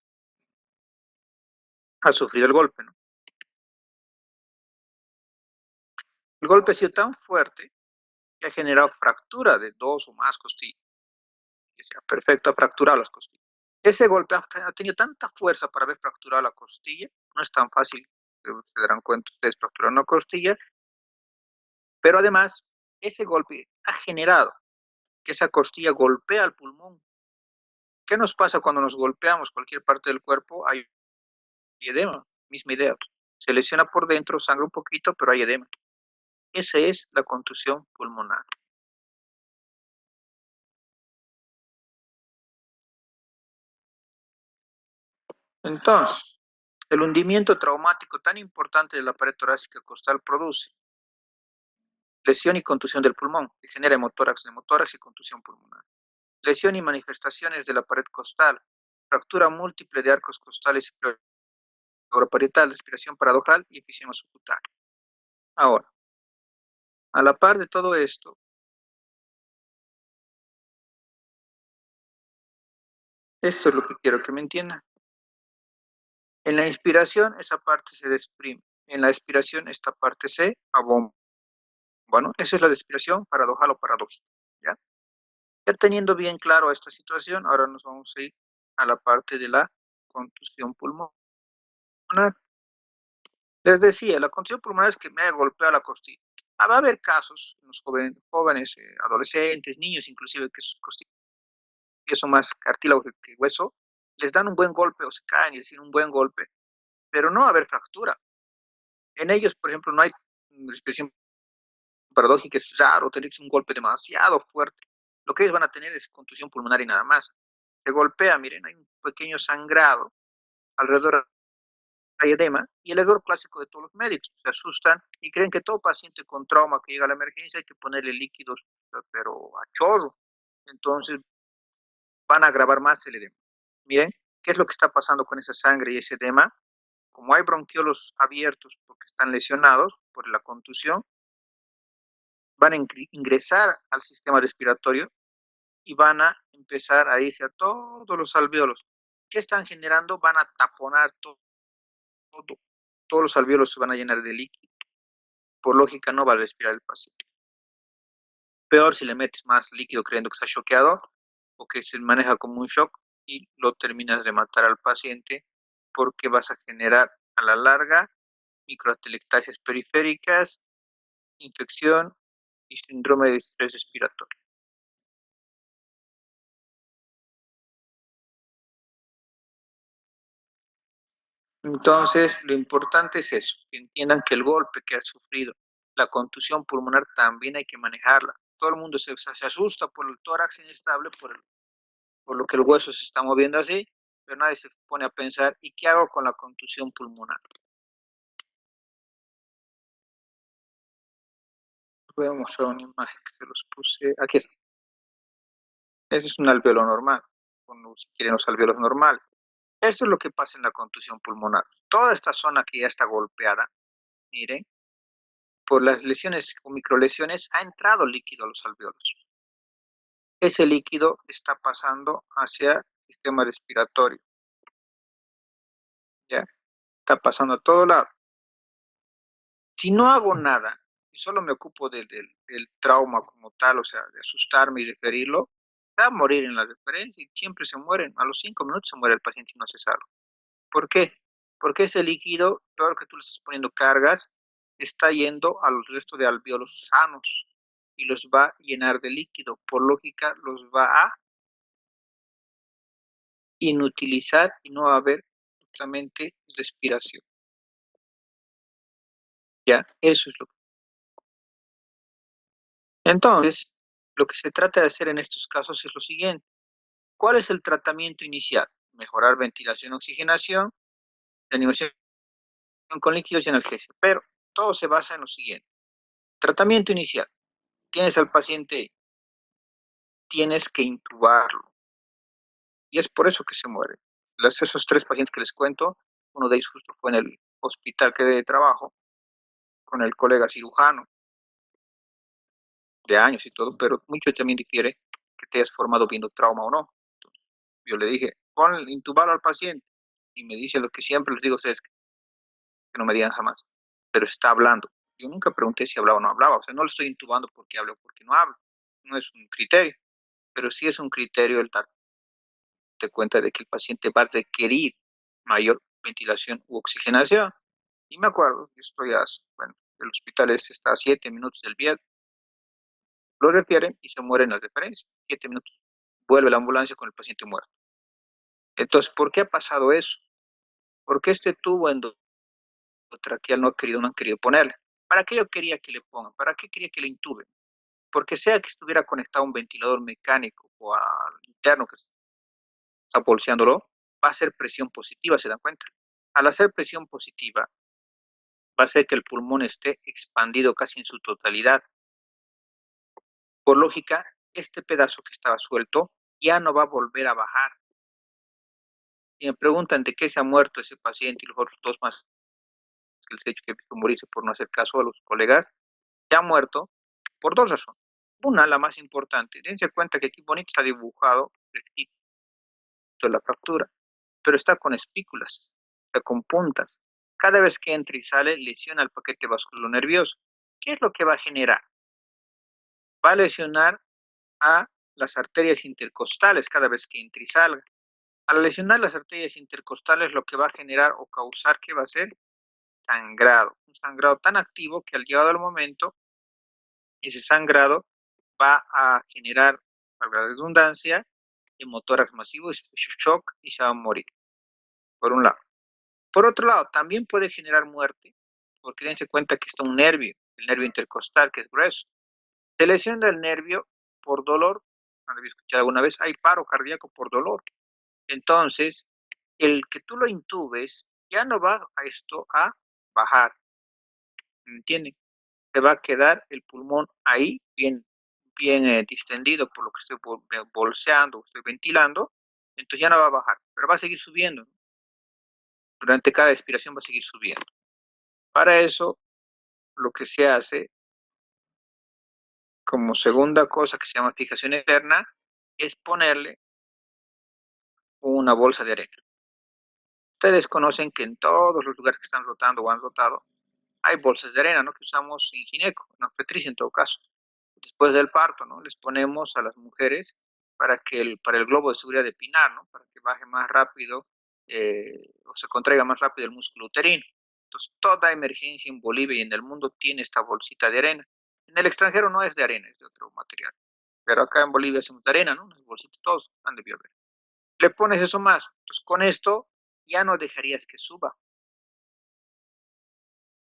Ha sufrido el golpe, ¿no? El golpe ha sido tan fuerte que ha generado fractura de dos o más costillas. Que sea perfecto, ha fracturado las costillas. Ese golpe ha tenido tanta fuerza para haber fracturado la costilla, no es tan fácil, se darán cuenta ustedes, fracturar una costilla, pero además ese golpe ha generado que esa costilla golpea al pulmón. ¿Qué nos pasa cuando nos golpeamos cualquier parte del cuerpo? Hay edema, misma idea. Se lesiona por dentro, sangra un poquito, pero hay edema. Esa es la contusión pulmonar. Entonces, el hundimiento traumático tan importante de la pared torácica costal produce Lesión y contusión del pulmón, que genera hemotórax, neumotórax y contusión pulmonar. Lesión y manifestaciones de la pared costal, fractura múltiple de arcos costales y pleuroparietal, respiración paradojal y enfisema subcutáneo. Ahora, a la par de todo esto, esto es lo que quiero que me entiendan. En la inspiración, esa parte se desprime. En la expiración, esta parte se abomba. Bueno, esa es la respiración paradojal o paradójica. ¿Ya? Ya teniendo bien claro esta situación, ahora nos vamos a ir a la parte de la contusión pulmonar. Les decía, la contusión pulmonar es que me golpea la costilla. Va a haber casos en los jóvenes, adolescentes, niños inclusive, que sus costillas son más cartílago que hueso, les dan un buen golpe o se caen y decir un buen golpe, pero no va a haber fractura. En ellos, por ejemplo, no hay respiración paradójica, es raro tener un golpe demasiado fuerte. Lo que ellos van a tener es contusión pulmonar y nada más. Se golpea, miren, hay un pequeño sangrado alrededor del edema y el error clásico de todos los médicos. Se asustan y creen que todo paciente con trauma que llega a la emergencia hay que ponerle líquidos, pero a chorro. Entonces van a agravar más el edema. Miren, ¿qué es lo que está pasando con esa sangre y ese edema? Como hay bronquiolos abiertos porque están lesionados por la contusión, van a ingresar al sistema respiratorio y van a empezar a irse a todos los alvéolos. ¿Qué están generando? Van a taponar todo. Todos los alvéolos se van a llenar de líquido. Por lógica no va a respirar el paciente. Peor si le metes más líquido creyendo que está choqueado o que se maneja como un shock y lo terminas de matar al paciente porque vas a generar a la larga microatelectasias periféricas, infección y síndrome de estrés respiratorio. Entonces, lo importante es eso, que entiendan que el golpe que ha sufrido, la contusión pulmonar, también hay que manejarla. Todo el mundo se asusta por el tórax inestable, por lo que el hueso se está moviendo así, pero nadie se pone a pensar, ¿y qué hago con la contusión pulmonar? Voy a mostrar una imagen que se los puse. Aquí está. Ese es un alveolo normal, o si quieren los alveolos normales. Esto es lo que pasa en la contusión pulmonar. Toda esta zona que ya está golpeada, miren, por las lesiones o microlesiones ha entrado líquido a los alveolos. Ese líquido está pasando hacia el sistema respiratorio, ¿ya? Está pasando a todo lado. Si no hago nada y solo me ocupo del trauma como tal, o sea, de asustarme y referirlo, va a morir en la referencia y siempre se mueren. A los 5 minutos se muere el paciente si no se salva. ¿Por qué? Porque ese líquido, peor que tú le estás poniendo cargas, está yendo a los restos de alvéolos sanos y los va a llenar de líquido. Por lógica, los va a inutilizar y no va a haber justamente respiración. Ya, eso es lo que. Entonces, lo que se trata de hacer en estos casos es lo siguiente. ¿Cuál es el tratamiento inicial? Mejorar ventilación, oxigenación, reanimación con líquidos y analgesia. Pero todo se basa en lo siguiente. Tratamiento inicial. Tienes al paciente, tienes que intubarlo. Y es por eso que se muere. Esos 3 pacientes que les cuento, uno de ellos justo fue en el hospital que de trabajo, con el colega cirujano, de años y todo, pero mucho también requiere que te hayas formado viendo trauma o no. Entonces, yo le dije, pon intubarlo al paciente. Y me dice lo que siempre les digo a ustedes, que no me digan jamás, pero está hablando. Yo nunca pregunté si hablaba o no hablaba, o sea, no le estoy intubando porque hable o porque no hablo. No es un criterio, pero sí es un criterio el darte cuenta de que el paciente va a requerir mayor ventilación u oxigenación. Y me acuerdo, yo estoy bueno, el hospital está a 7 minutos del viejo, lo refieren y se muere en la referencia. 7 minutos. Vuelve la ambulancia con el paciente muerto. Entonces, ¿por qué ha pasado eso? Porque este tubo endotraqueal no han querido ponerle. ¿Para qué yo quería que le pongan? ¿Para qué quería que le intuben? Porque sea que estuviera conectado a un ventilador mecánico o al interno que está pulseándolo, va a ser presión positiva, ¿se dan cuenta? Al hacer presión positiva, va a hacer que el pulmón esté expandido casi en su totalidad. Por lógica, este pedazo que estaba suelto ya no va a volver a bajar. Y me preguntan de qué se ha muerto ese paciente y los otros dos más que les he dicho que he visto morirse por no hacer caso a los colegas, se ha muerto por dos razones. Una, la más importante, dense cuenta que aquí bonito está dibujado rectito la fractura, pero está con espículas, está con puntas. Cada vez que entra y sale, lesiona el paquete vascular nervioso. ¿Qué es lo que va a generar? Va a lesionar a las arterias intercostales cada vez que entre y salga. Al lesionar las arterias intercostales, lo que va a generar o causar, ¿qué va a ser? Sangrado. Un sangrado tan activo que al llegado el momento, ese sangrado va a generar, para la redundancia, hemotórax masivo, shock y se va a morir, por un lado. Por otro lado, también puede generar muerte, porque dense cuenta que está un nervio, el nervio intercostal, que es grueso. Se lesiona el nervio por dolor, ¿han escuchado alguna vez? Hay paro cardíaco por dolor. Entonces, el que tú lo intubes ya no va a esto a bajar, ¿me entienden? Se va a quedar el pulmón ahí, bien distendido por lo que estoy bolseando, estoy ventilando, entonces ya no va a bajar, pero va a seguir subiendo, ¿no? Durante cada expiración va a seguir subiendo. Para eso, lo que se hace como segunda cosa que se llama fijación externa es ponerle una bolsa de arena. Ustedes conocen que en todos los lugares que están rotando o han rotado, hay bolsas de arena, ¿no? Que usamos en gineco, en obstetricia en todo caso. Después del parto, ¿no? Les ponemos a las mujeres para el globo de seguridad de Pinar, ¿no? Para que baje más rápido o se contraiga más rápido el músculo uterino. Entonces, toda emergencia en Bolivia y en el mundo tiene esta bolsita de arena. En el extranjero no es de arena, es de otro material. Pero acá en Bolivia hacemos de arena, ¿no? Unas bolsitas, todos han de ver. Le pones eso más. Entonces, con esto ya no dejarías que suba.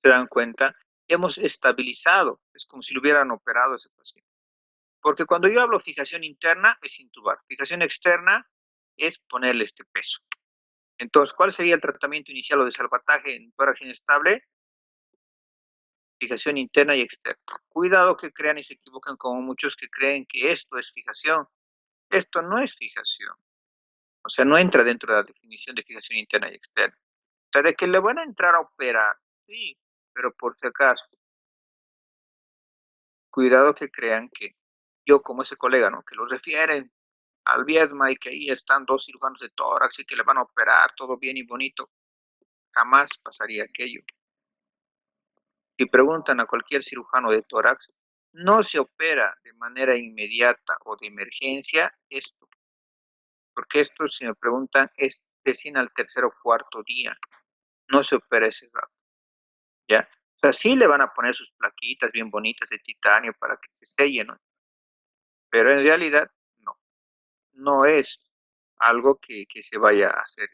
¿Se dan cuenta? Hemos estabilizado. Es como si lo hubieran operado a ese paciente. Porque cuando yo hablo fijación interna es intubar. Fijación externa es ponerle este peso. Entonces, ¿cuál sería el tratamiento inicial o de salvataje en tórax inestable? Fijación interna y externa. Cuidado que crean y se equivocan como muchos que creen que esto es fijación. Esto no es fijación. O sea, no entra dentro de la definición de fijación interna y externa. O sea, de que le van a entrar a operar, sí, pero por si acaso, cuidado que crean que yo como ese colega, ¿no? Que lo refieren al Viedma y que ahí están dos cirujanos de tórax y que le van a operar todo bien y bonito. Jamás pasaría aquello. Si preguntan a cualquier cirujano de tórax, no se opera de manera inmediata o de emergencia esto, porque esto, si me preguntan, es recién al tercer o cuarto día, no se opera ese rato, ¿ya? O sea, sí le van a poner sus plaquitas bien bonitas de titanio para que se sellen, ¿no? Pero en realidad no, no es algo que se vaya a hacer,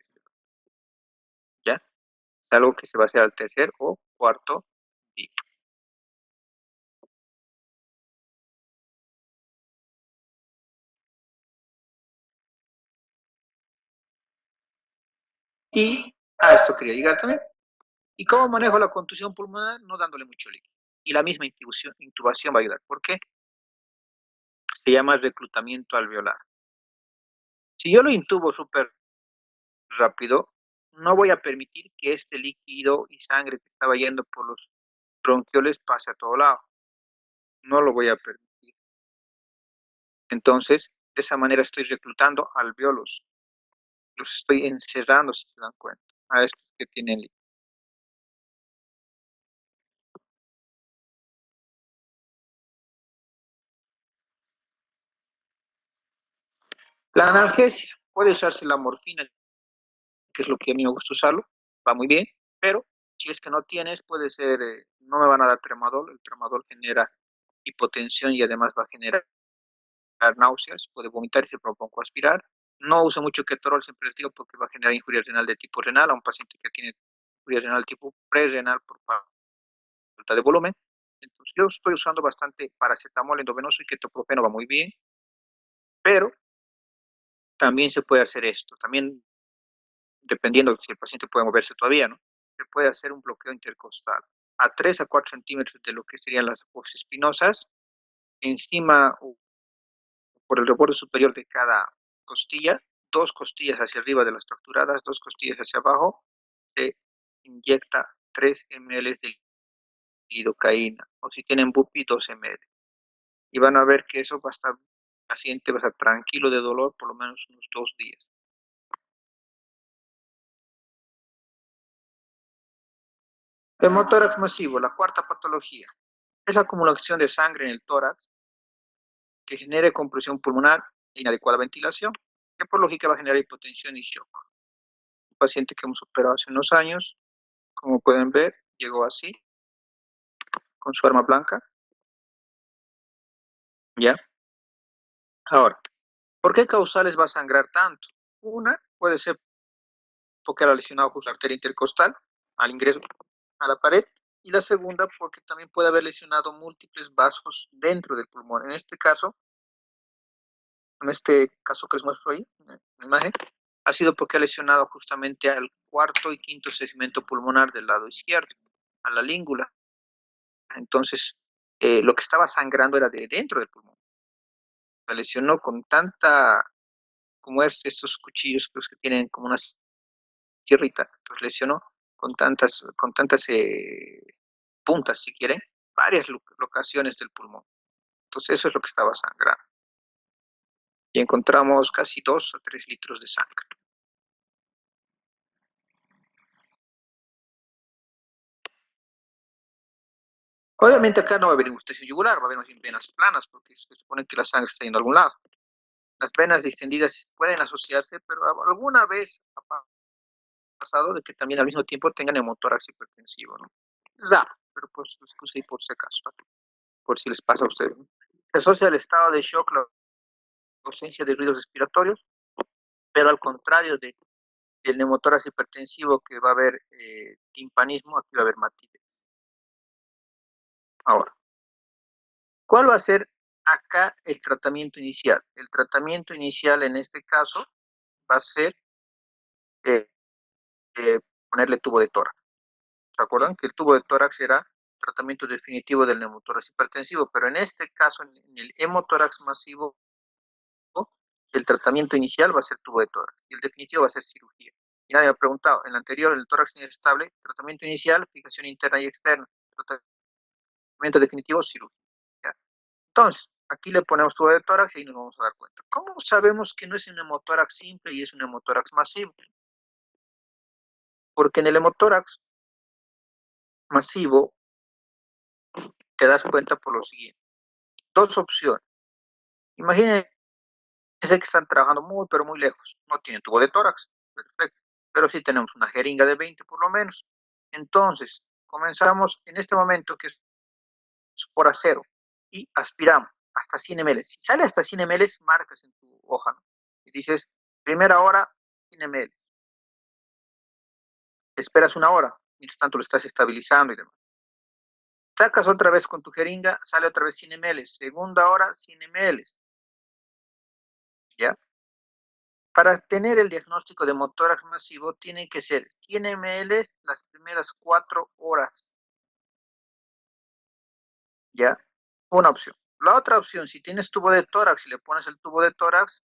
¿ya? Es algo que se va a hacer al tercer o cuarto día. Y a esto quería llegar también. ¿Y cómo manejo la contusión pulmonar? No dándole mucho líquido. Y la misma intubación va a ayudar. ¿Por qué? Se llama reclutamiento alveolar. Si yo lo intubo súper rápido, no voy a permitir que este líquido y sangre que estaba yendo por los bronquioles pase a todo lado. No lo voy a permitir. Entonces, de esa manera estoy reclutando alveolos. Los estoy encerrando, si se dan cuenta, a estos que tienen líquido. La analgesia, puede usarse la morfina, que es lo que a mí me gusta usarlo, va muy bien, pero si es que no tienes, puede ser, no me van a dar tramadol, el tramadol genera hipotensión y además va a generar náuseas, puede vomitar y se propongo aspirar. No uso mucho ketorol, siempre les digo, porque va a generar injuria renal de tipo renal a un paciente que tiene injuria renal tipo prerrenal por falta de volumen. Entonces, yo estoy usando bastante paracetamol endovenoso y ketoprofeno, va muy bien, pero también se puede hacer esto. También dependiendo si el paciente puede moverse todavía, ¿no? Se puede hacer un bloqueo intercostal a 3 a 4 centímetros de lo que serían las fosas espinosas, encima o por el reborde superior de cada costilla, 2 costillas hacia arriba de las fracturadas, 2 costillas hacia abajo, se inyecta 3 ml de lidocaína, o si tienen bupi, 2 ml. Y van a ver que eso va a estar, el paciente va a estar tranquilo de dolor por lo menos unos 2 días. Hemotórax masivo, la cuarta patología, es la acumulación de sangre en el tórax que genere compresión pulmonar e inadecuada ventilación, que por lógica va a generar hipotensión y shock. Un paciente que hemos operado hace unos años, como pueden ver, llegó así, con su arma blanca, ¿ya? Ahora, ¿por qué causales va a sangrar tanto? Una puede ser porque ha lesionado justo la arteria intercostal al ingreso a la pared, y la segunda porque también puede haber lesionado múltiples vasos dentro del pulmón. En este caso que les muestro ahí, en la imagen, ha sido porque ha lesionado justamente al cuarto y quinto segmento pulmonar del lado izquierdo, a la língula. Entonces, lo que estaba sangrando era de dentro del pulmón. La lesionó con tanta, como es estos cuchillos que tienen como una sierrita, entonces lesionó con tantas puntas, si quieren, varias locaciones del pulmón. Entonces, eso es lo que estaba sangrando. Y encontramos casi 2 a 3 litros de sangre. Obviamente acá no va a haber incrustación yugular, va a haber más bien venas planas, porque se supone que la sangre está yendo a algún lado. Las venas distendidas pueden asociarse, pero alguna vez ha pasado de que también al mismo tiempo tengan hemotórax hipertensivo, ¿no? Da, pero pues excuse por si acaso, ¿no? Por si les pasa a ustedes, ¿no? Se asocia al estado de shock la ausencia de ruidos respiratorios, pero al contrario del neumotórax hipertensivo, que va a haber timpanismo, aquí va a haber matitis. Ahora, ¿cuál va a ser acá el tratamiento inicial? El tratamiento inicial en este caso va a ser eh, eh, ponerle tubo de tórax. ¿Se acuerdan que el tubo de tórax era tratamiento definitivo del neumotórax hipertensivo? Pero en este caso, en el hemotórax masivo, el tratamiento inicial va a ser tubo de tórax y el definitivo va a ser cirugía. Y nadie me ha preguntado, en el anterior, el tórax inestable, tratamiento inicial, fijación interna y externa, tratamiento definitivo, cirugía. ¿Ya? Entonces, aquí le ponemos tubo de tórax y ahí nos vamos a dar cuenta. ¿Cómo sabemos que no es un hemotórax simple y es un hemotórax masivo? Porque en el hemotórax masivo te das cuenta por lo siguiente. 2 opciones. Imagínense que están trabajando muy, pero muy lejos. No tienen tubo de tórax. Perfecto. Pero sí tenemos una jeringa de 20 por lo menos. Entonces, comenzamos en este momento, que es por acero, y aspiramos hasta 100 ml. Si sale hasta 100 ml, marcas en tu hoja, ¿no? Y dices, primera hora, 100 ml. Esperas una hora, mientras tanto lo estás estabilizando y demás. Sacas otra vez con tu jeringa, sale otra vez 100 ml. Segunda hora, 100 ml. ¿Ya? Para tener el diagnóstico de hemotórax masivo, tiene que ser 100 ml las primeras 4 horas. ¿Ya? Una opción. La otra opción, si tienes tubo de tórax y le pones el tubo de tórax,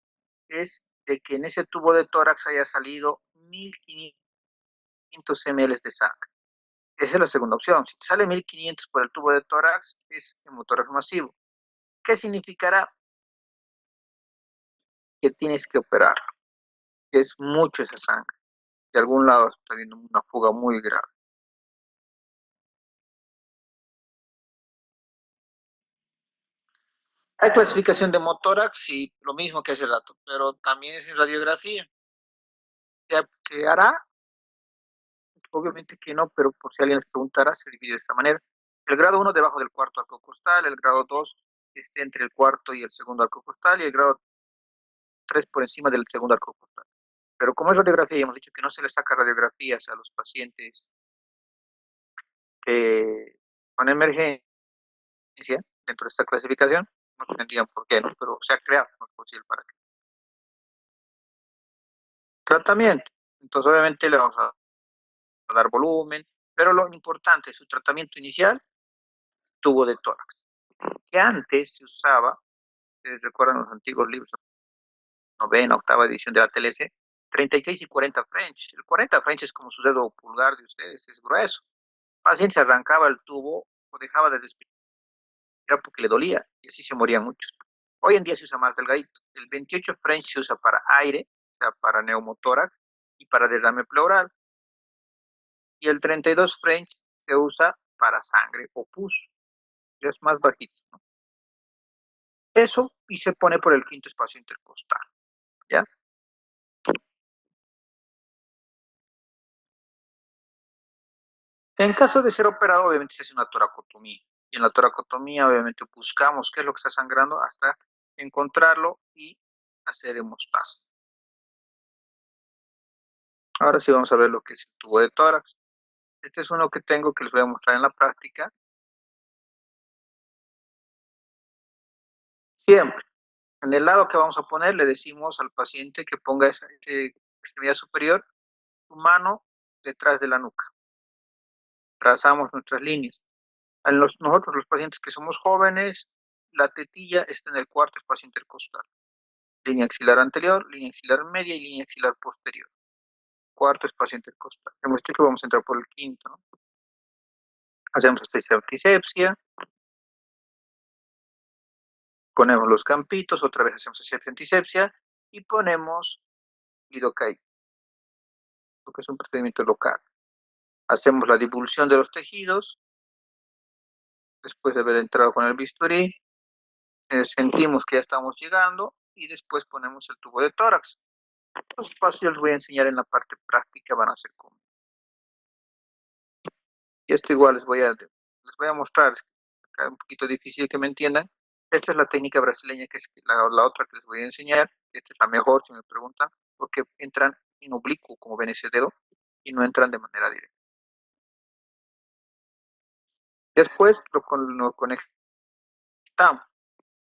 es de que en ese tubo de tórax haya salido 1500 ml de sangre. Esa es la segunda opción. Si te sale 1500 por el tubo de tórax, es hemotórax masivo. ¿Qué significará? Que tienes que operar, que es mucho esa sangre. De algún lado está habiendo una fuga muy grave. Hay clasificación de hemotórax y lo mismo que hace rato, pero también es en radiografía. Se hará, obviamente que no, pero por si alguien les preguntara, se divide de esta manera. El grado 1 debajo del cuarto arco costal, el grado 2 esté entre el cuarto y el segundo arco costal, y el grado 3 por encima del segundo arco costal. Pero como es radiografía, y hemos dicho que no se les saca radiografías a los pacientes con emergencia dentro de esta clasificación, no tendrían por qué, ¿no? Pero se ha creado, no es posible para que. Tratamiento. Entonces, obviamente, le vamos a dar volumen, pero lo importante es su tratamiento inicial, tubo de tórax. que antes se usaba, recuerdan los antiguos libros, novena, octava edición de la TLC, 36 y 40 French. El 40 French es como su dedo pulgar de ustedes, es grueso. El paciente se arrancaba el tubo o dejaba de respirar porque le dolía y así se morían muchos. Hoy en día se usa más delgadito. El 28 French se usa para aire, o sea, para neumotórax y para derrame pleural. Y el 32 French se usa para sangre o pus, que es más bajito, ¿no? Eso y se pone por el quinto espacio intercostal, ¿ya? En caso de ser operado, obviamente se hace una toracotomía. Y en la toracotomía, obviamente, buscamos qué es lo que está sangrando hasta encontrarlo y hacer hemostasis. Ahora sí vamos a ver lo que es el tubo de tórax. Este es uno que tengo que les voy a mostrar en la práctica. Siempre, en el lado que vamos a poner, le decimos al paciente que ponga esa extremidad superior, su mano detrás de la nuca. Trazamos nuestras líneas. Nosotros, los pacientes que somos jóvenes, la tetilla está en el cuarto espacio intercostal. Línea axilar anterior, línea axilar media y línea axilar posterior. Cuarto espacio intercostal. Hemos dicho que vamos a entrar por el quinto, ¿no? Hacemos antisepsia, ponemos los campitos, otra vez hacemos antisepsia y ponemos lidocaína, porque es un procedimiento local. Hacemos la divulsión de los tejidos, después de haber entrado con el bisturí, sentimos que ya estamos llegando y después ponemos el tubo de tórax. Los pasos yo les voy a enseñar en la parte práctica, van a ser como. Y esto igual les voy a mostrar, es un poquito difícil que me entiendan. Esta es la técnica brasileña, que es la otra que les voy a enseñar. Esta es la mejor, si me preguntan, porque entran en oblicuo, como ven ese dedo, y no entran de manera directa. Después lo conectamos.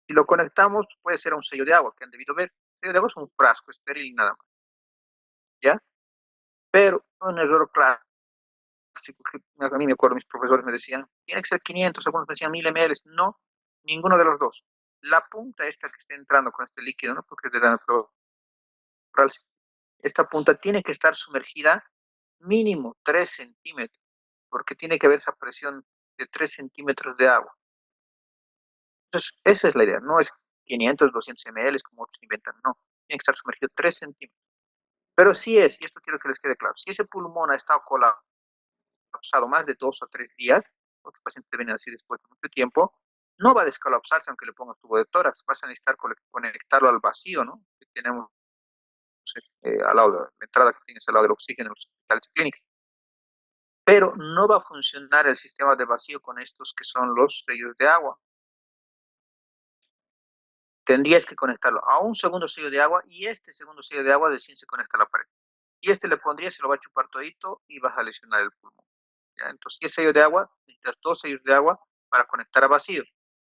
Si lo conectamos, puede ser a un sello de agua, que han debido ver. El sello de agua es un frasco estéril y nada más, ¿ya? Pero un error clásico, que a mí me acuerdo, mis profesores me decían, tiene que ser 500, algunos me decían 1000 ml. No, ninguno de los dos. La punta esta que está entrando con este líquido, ¿no? Porque es de la pleural, esta punta tiene que estar sumergida mínimo 3 centímetros, porque tiene que haber esa presión de 3 centímetros de agua. Entonces, esa es la idea, no es 500, 200 ml como otros inventan, no, tiene que estar sumergido 3 centímetros. Pero sí es, y esto quiero que les quede claro, si ese pulmón ha estado colapsado más de 2 o 3 días, otros pacientes vienen así después de mucho tiempo, no va a descolapsarse aunque le pongas tubo de tórax, vas a necesitar conectarlo al vacío, ¿no? Que tenemos al lado de la entrada que tienes al lado del oxígeno en los hospitales y clínicas. Pero no va a funcionar el sistema de vacío con estos que son los sellos de agua. Tendrías que conectarlo a un segundo sello de agua y este segundo sello de agua recién se conecta a la pared. Y este le pondría, se lo va a chupar todito y vas a lesionar el pulmón. ¿Ya? Entonces, si es sello de agua, necesitas 2 sellos de agua para conectar a vacío.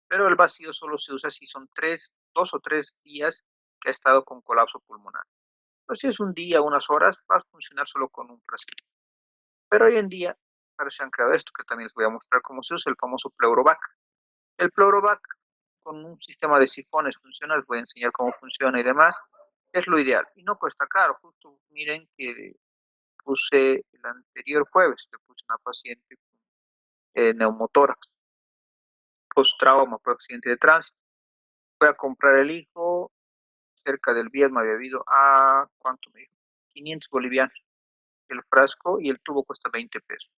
Pero el vacío solo se usa si son 2 o 3 días que ha estado con colapso pulmonar. Pero si es un día, unas horas, va a funcionar solo con un frasquito. Pero hoy en día, para se han creado esto, que también les voy a mostrar cómo se usa, el famoso Pleurovac. El Pleurovac, con un sistema de sifones funcional, les voy a enseñar cómo funciona y demás, es lo ideal. Y no cuesta caro, justo miren que puse el anterior jueves, le puse una paciente con neumotórax, post-trauma por accidente de tránsito. Voy a comprar el hijo, cerca del viernes me había habido a, ¿cuánto me dijo? 500 bolivianos. El frasco y el tubo cuesta 20 pesos.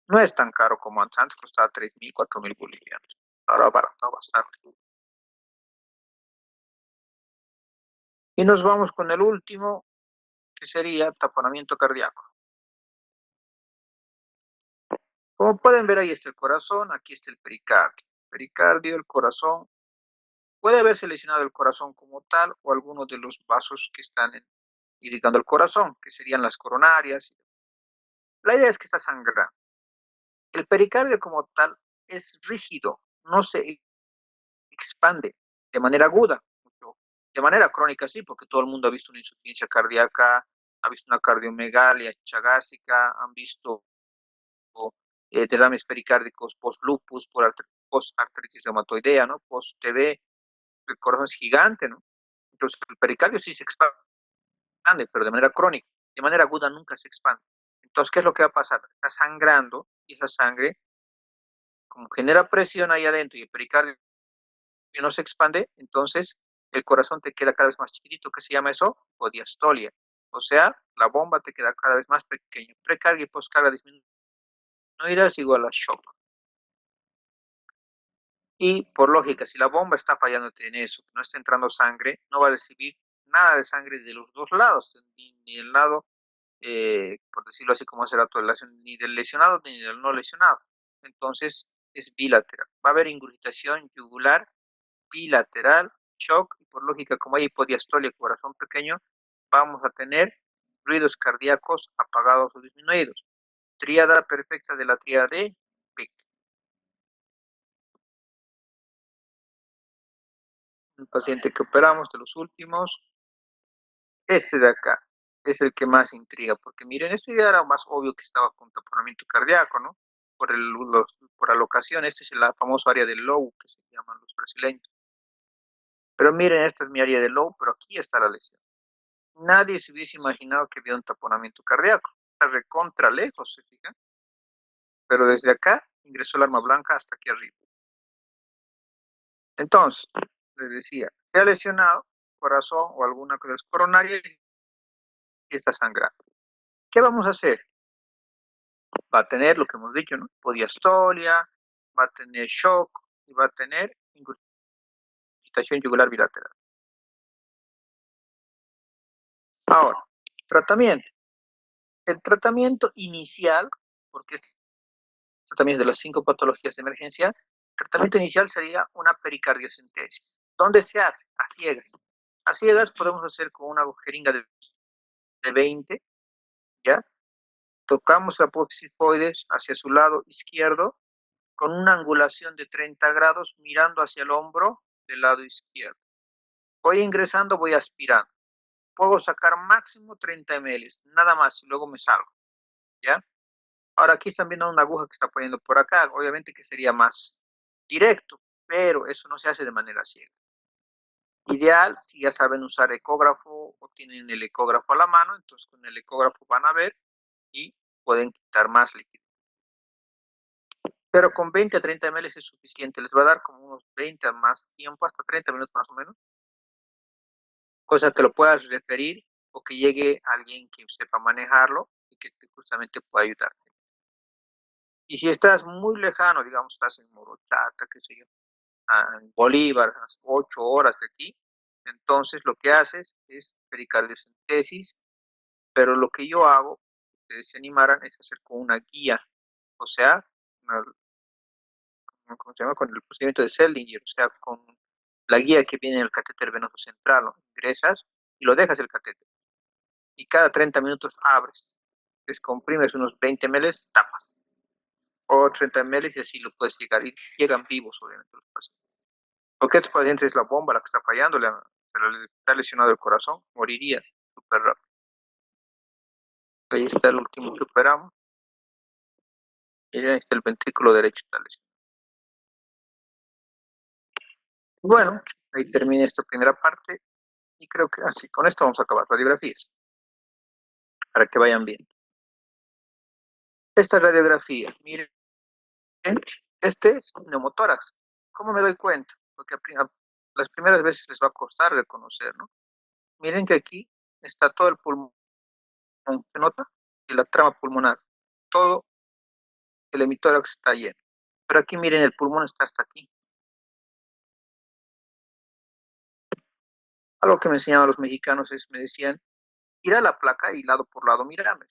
No es tan caro como antes costaba 3.000, 4.000 bolivianos. Ahora ha baratado bastante. Y nos vamos con el último, que sería taponamiento cardíaco. Como pueden ver, ahí está el corazón, aquí está el pericardio. Pericardio, el corazón. Puede haberse lesionado el corazón como tal o algunos de los vasos que están irrigando el corazón, que serían las coronarias. La idea es que está sangrando. El pericardio como tal es rígido, no se expande de manera aguda. De manera crónica sí, porque todo el mundo ha visto una insuficiencia cardíaca, ha visto una cardiomegalia chagásica, han visto derrames pericárdicos post-lupus, post-artritis reumatoidea, ¿no? Post-TB, el corazón es gigante, ¿no? Entonces el pericardio sí se expande, pero de manera crónica. De manera aguda nunca se expande. Entonces, ¿qué es lo que va a pasar? Está sangrando y esa sangre, como genera presión ahí adentro y el pericardio no se expande, entonces el corazón te queda cada vez más chiquitito. ¿Qué se llama eso? O diastolia. O sea, la bomba te queda cada vez más pequeño. Precarga y poscarga disminuida es igual a shock. Y por lógica, si la bomba está fallando en eso, que no está entrando sangre, no va a recibir nada de sangre de los dos lados, ni del lado, por decirlo así como hace la relación, ni del lesionado ni del no lesionado. Entonces es bilateral. Va a haber ingurgitación yugular bilateral, shock, y por lógica, como hay hipodiastolia, corazón pequeño, vamos a tener ruidos cardíacos apagados o disminuidos. Tríada perfecta de la tríada de Pick. Un paciente que operamos de los últimos, este de acá, es el que más intriga, porque miren, este ya era más obvio que estaba con taponamiento cardíaco, ¿no? Por alocación, este es la famosa área del low, que se llaman los brasileños. Pero miren, esta es mi área de low, pero aquí está la lesión. Nadie se hubiese imaginado que había un taponamiento cardíaco. Está recontra lejos, ¿se fijan? Pero desde acá ingresó el arma blanca hasta aquí arriba. Entonces, les decía, se ha lesionado corazón o alguna cosa coronaria y está sangrando. ¿Qué vamos a hacer? Va a tener lo que hemos dicho, ¿no? Podiastolia, va a tener shock y va a tener ingurgitación yugular bilateral. Ahora, tratamiento. El tratamiento inicial, porque esto también es de las 5 patologías de emergencia, el tratamiento inicial sería una pericardiocentesis. ¿Dónde se hace? A ciegas. A ciegas podemos hacer con una jeringa de 20, ¿ya? Tocamos la apófisis hacia su lado izquierdo con una angulación de 30 grados mirando hacia el hombro del lado izquierdo. Voy ingresando, voy aspirando. Puedo sacar máximo 30 ml, nada más, y luego me salgo, ¿ya? Ahora aquí están viendo una aguja que está poniendo por acá, obviamente que sería más directo, pero eso no se hace de manera ciega. Ideal, si ya saben usar ecógrafo o tienen el ecógrafo a la mano, entonces con el ecógrafo van a ver y pueden quitar más líquido. Pero con 20 a 30 ml es suficiente, les va a dar como unos 20 más tiempo, hasta 30 minutos más o menos, cosa que lo puedas referir o que llegue alguien que sepa manejarlo y que justamente pueda ayudarte. Y si estás muy lejano, digamos, estás en Morochata, qué sé yo, en Bolívar, a 8 horas de aquí, entonces lo que haces es pericardiocentesis, pero lo que yo hago, si ustedes se animaran, es hacer con una guía, o sea, una, ¿cómo se llama? Con el procedimiento de Seldinger, o sea, con la guía que viene en el catéter venoso central, ¿no? Ingresas y lo dejas el catéter. Y cada 30 minutos abres, descomprimes unos 20 ml, tapas. O 30 ml y así lo puedes llegar. Y llegan vivos, obviamente, los pacientes. Porque estos pacientes es la bomba la que está fallando, pero le está lesionado el corazón, moriría súper rápido. Ahí está el último que operamos. Y ahí está el ventrículo derecho, está lesionado. Bueno, ahí termina esta primera parte. Y creo que así, con esto vamos a acabar radiografías, para que vayan viendo. Esta radiografía, miren, este es un neumotórax. ¿Cómo me doy cuenta? Porque las primeras veces les va a costar reconocer, ¿no? Miren que aquí está todo el pulmón, ¿se nota? Y la trama pulmonar. Todo el hemitórax está lleno. Pero aquí miren, el pulmón está hasta aquí. Algo que me enseñaban los mexicanos es, me decían, mira la placa y lado por lado mirame.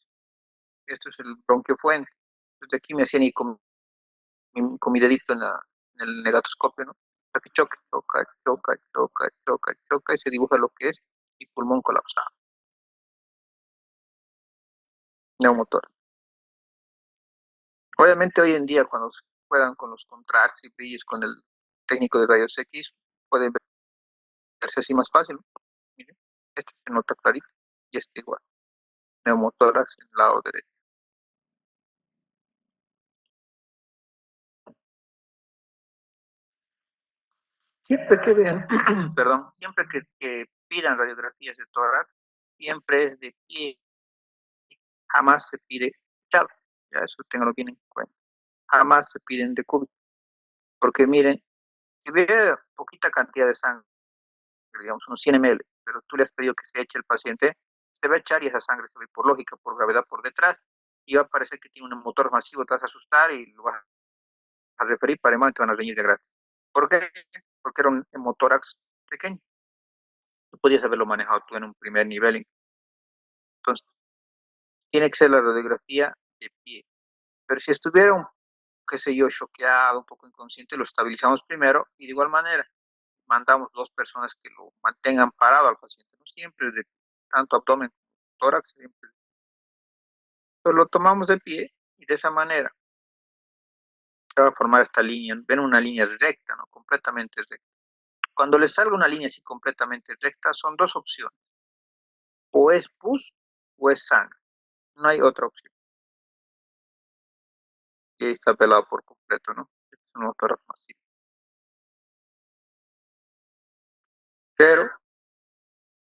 Esto es el bronquio fuente. Desde aquí me hacían ir con mi dedito en el negatoscopio, ¿no? Para que choque, choca, choca, choca, choca, choca, y se dibuja lo que es y pulmón colapsado. Neumotor. Obviamente hoy en día cuando se juegan con los contrastes y brillos con el técnico de rayos X, puede verse así más fácil, ¿no? Miren, este se nota clarito y este igual. Neumotórax en el lado derecho. Siempre que vean, perdón, siempre que pidan radiografías de tórax, siempre es de pie, jamás se pide echado. Ya eso tenganlo bien en cuenta. Jamás se piden de cúbito. Porque miren, si hubiera poquita cantidad de sangre, digamos unos 100 ml, pero tú le has pedido que se eche el paciente, se va a echar y esa sangre se ve por lógica, por gravedad por detrás, y va a parecer que tiene un motor masivo, te vas a asustar y lo vas a referir para el momento te van a reñir de gratis. ¿Por qué? Porque era un hemotórax pequeño. Tú podías haberlo manejado tú en un primer nivel. Entonces, tiene que ser la radiografía de pie. Pero si estuviera un, qué sé yo, choqueado, un poco inconsciente, lo estabilizamos primero y de igual manera mandamos dos personas que lo mantengan parado al paciente, no siempre de tanto abdomen como tórax, siempre. Pero lo tomamos de pie y de esa manera se va a formar esta línea, ven una línea recta, ¿no? Completamente recta. Cuando les salga una línea así completamente recta, son dos opciones, o es pus o es sangre, no hay otra opción. Y ahí está pelado por completo, ¿no? Este es un motor masivo. Pero,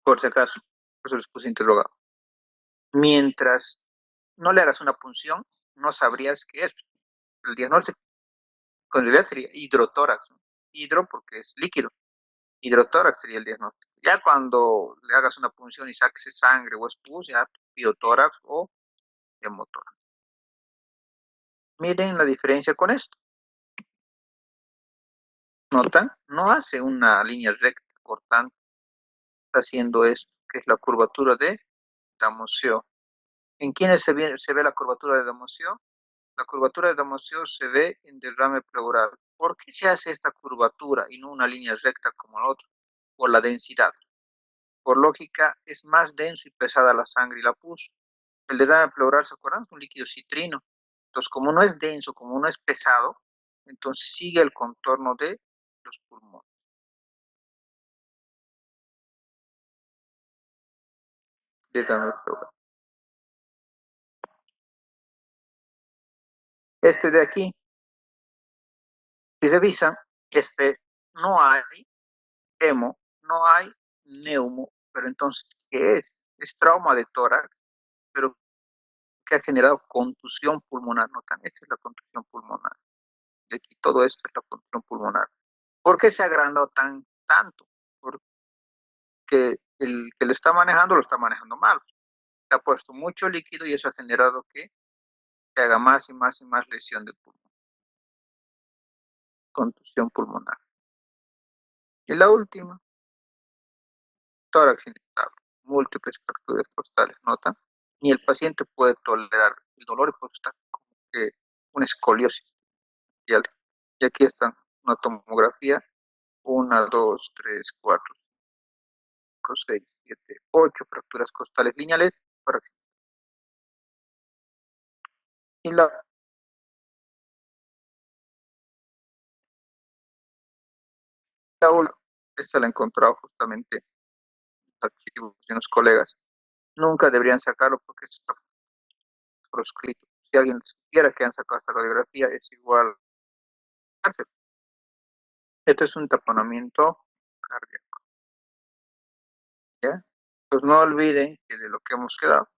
por si acaso, por eso les puse interrogado. Mientras no le hagas una punción, no sabrías qué es. El diagnóstico con realidad sería hidrotórax, ¿no? Hidro porque es líquido. Hidrotórax sería el diagnóstico. Ya cuando le hagas una punción y saques sangre o espus, ya biotórax o hemotórax. Miren la diferencia con esto. ¿Notan? No hace una línea recta cortante, está haciendo esto, que es la curvatura de Damoiseau. ¿En quiénes se ve la curvatura de Damoiseau? La curvatura de Damoiseau se ve en derrame pleural. ¿Por qué se hace esta curvatura y no una línea recta como la otra? Por la densidad. Por lógica, es más denso y pesada la sangre y la pus. El derrame pleural, ¿se acuerdan? Es un líquido citrino. Entonces, como no es denso, como no es pesado, entonces sigue el contorno de los pulmones. Derrame pleural. Este de aquí, si revisan, no hay hemo, no hay neumo, pero entonces, ¿qué es? Es trauma de tórax, pero que ha generado contusión pulmonar, ¿notan? Esta es la contusión pulmonar. De aquí todo esto es la contusión pulmonar. ¿Por qué se ha agrandado tanto? Porque el que lo está manejando mal. Le ha puesto mucho líquido y eso ha generado que se haga más y más y más lesión de pulmón, contusión pulmonar. Y la última, tórax inestable, múltiples fracturas costales, ¿notan? Ni el paciente puede tolerar el dolor y por eso está como que una escoliosis. Y aquí está una tomografía, 1, 2, 3, 4, 5, 6, 7, 8 fracturas costales lineales. Y la última, esta la he encontrado justamente en archivos de unos colegas. Nunca deberían sacarlo porque esto está proscrito. Si alguien supiera que han sacado esta radiografía, es igual cárcel. Esto es un taponamiento cardíaco, ¿ya? Pues no olviden que de lo que hemos quedado,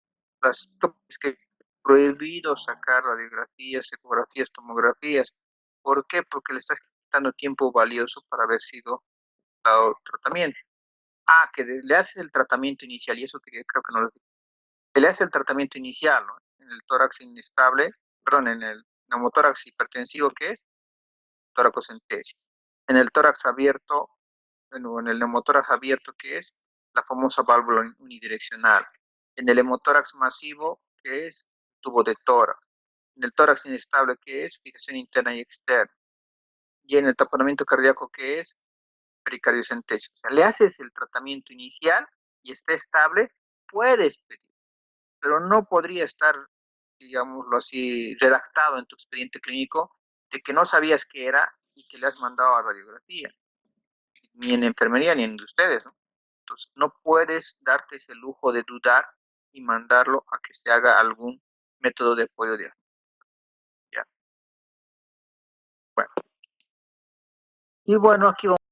es que es prohibido sacar radiografías, ecografías, tomografías. ¿Por qué? Porque le estás quitando tiempo valioso para haber sido dado tratamiento. Ah, que le haces el tratamiento inicial, y eso creo que no lo dije. Se le hace el tratamiento inicial, ¿no? En el tórax inestable, perdón, en el neumotórax hipertensivo, que es toracocentesis. En el tórax abierto, en el neumotórax abierto, que es la famosa válvula unidireccional. En el hemotórax masivo, que es tubo de tórax. En el tórax inestable, que es fijación interna y externa. Y en el taponamiento cardíaco, que es pericardiocentesis. O sea, le haces el tratamiento inicial y está estable, puedes pedir, pero no podría estar, digámoslo así, redactado en tu expediente clínico de que no sabías qué era y que le has mandado a radiografía, ni en enfermería ni en ustedes, ¿no? Entonces, no puedes darte ese lujo de dudar y mandarlo a que se haga algún método de apoyo de ya. Bueno, y bueno, aquí vamos.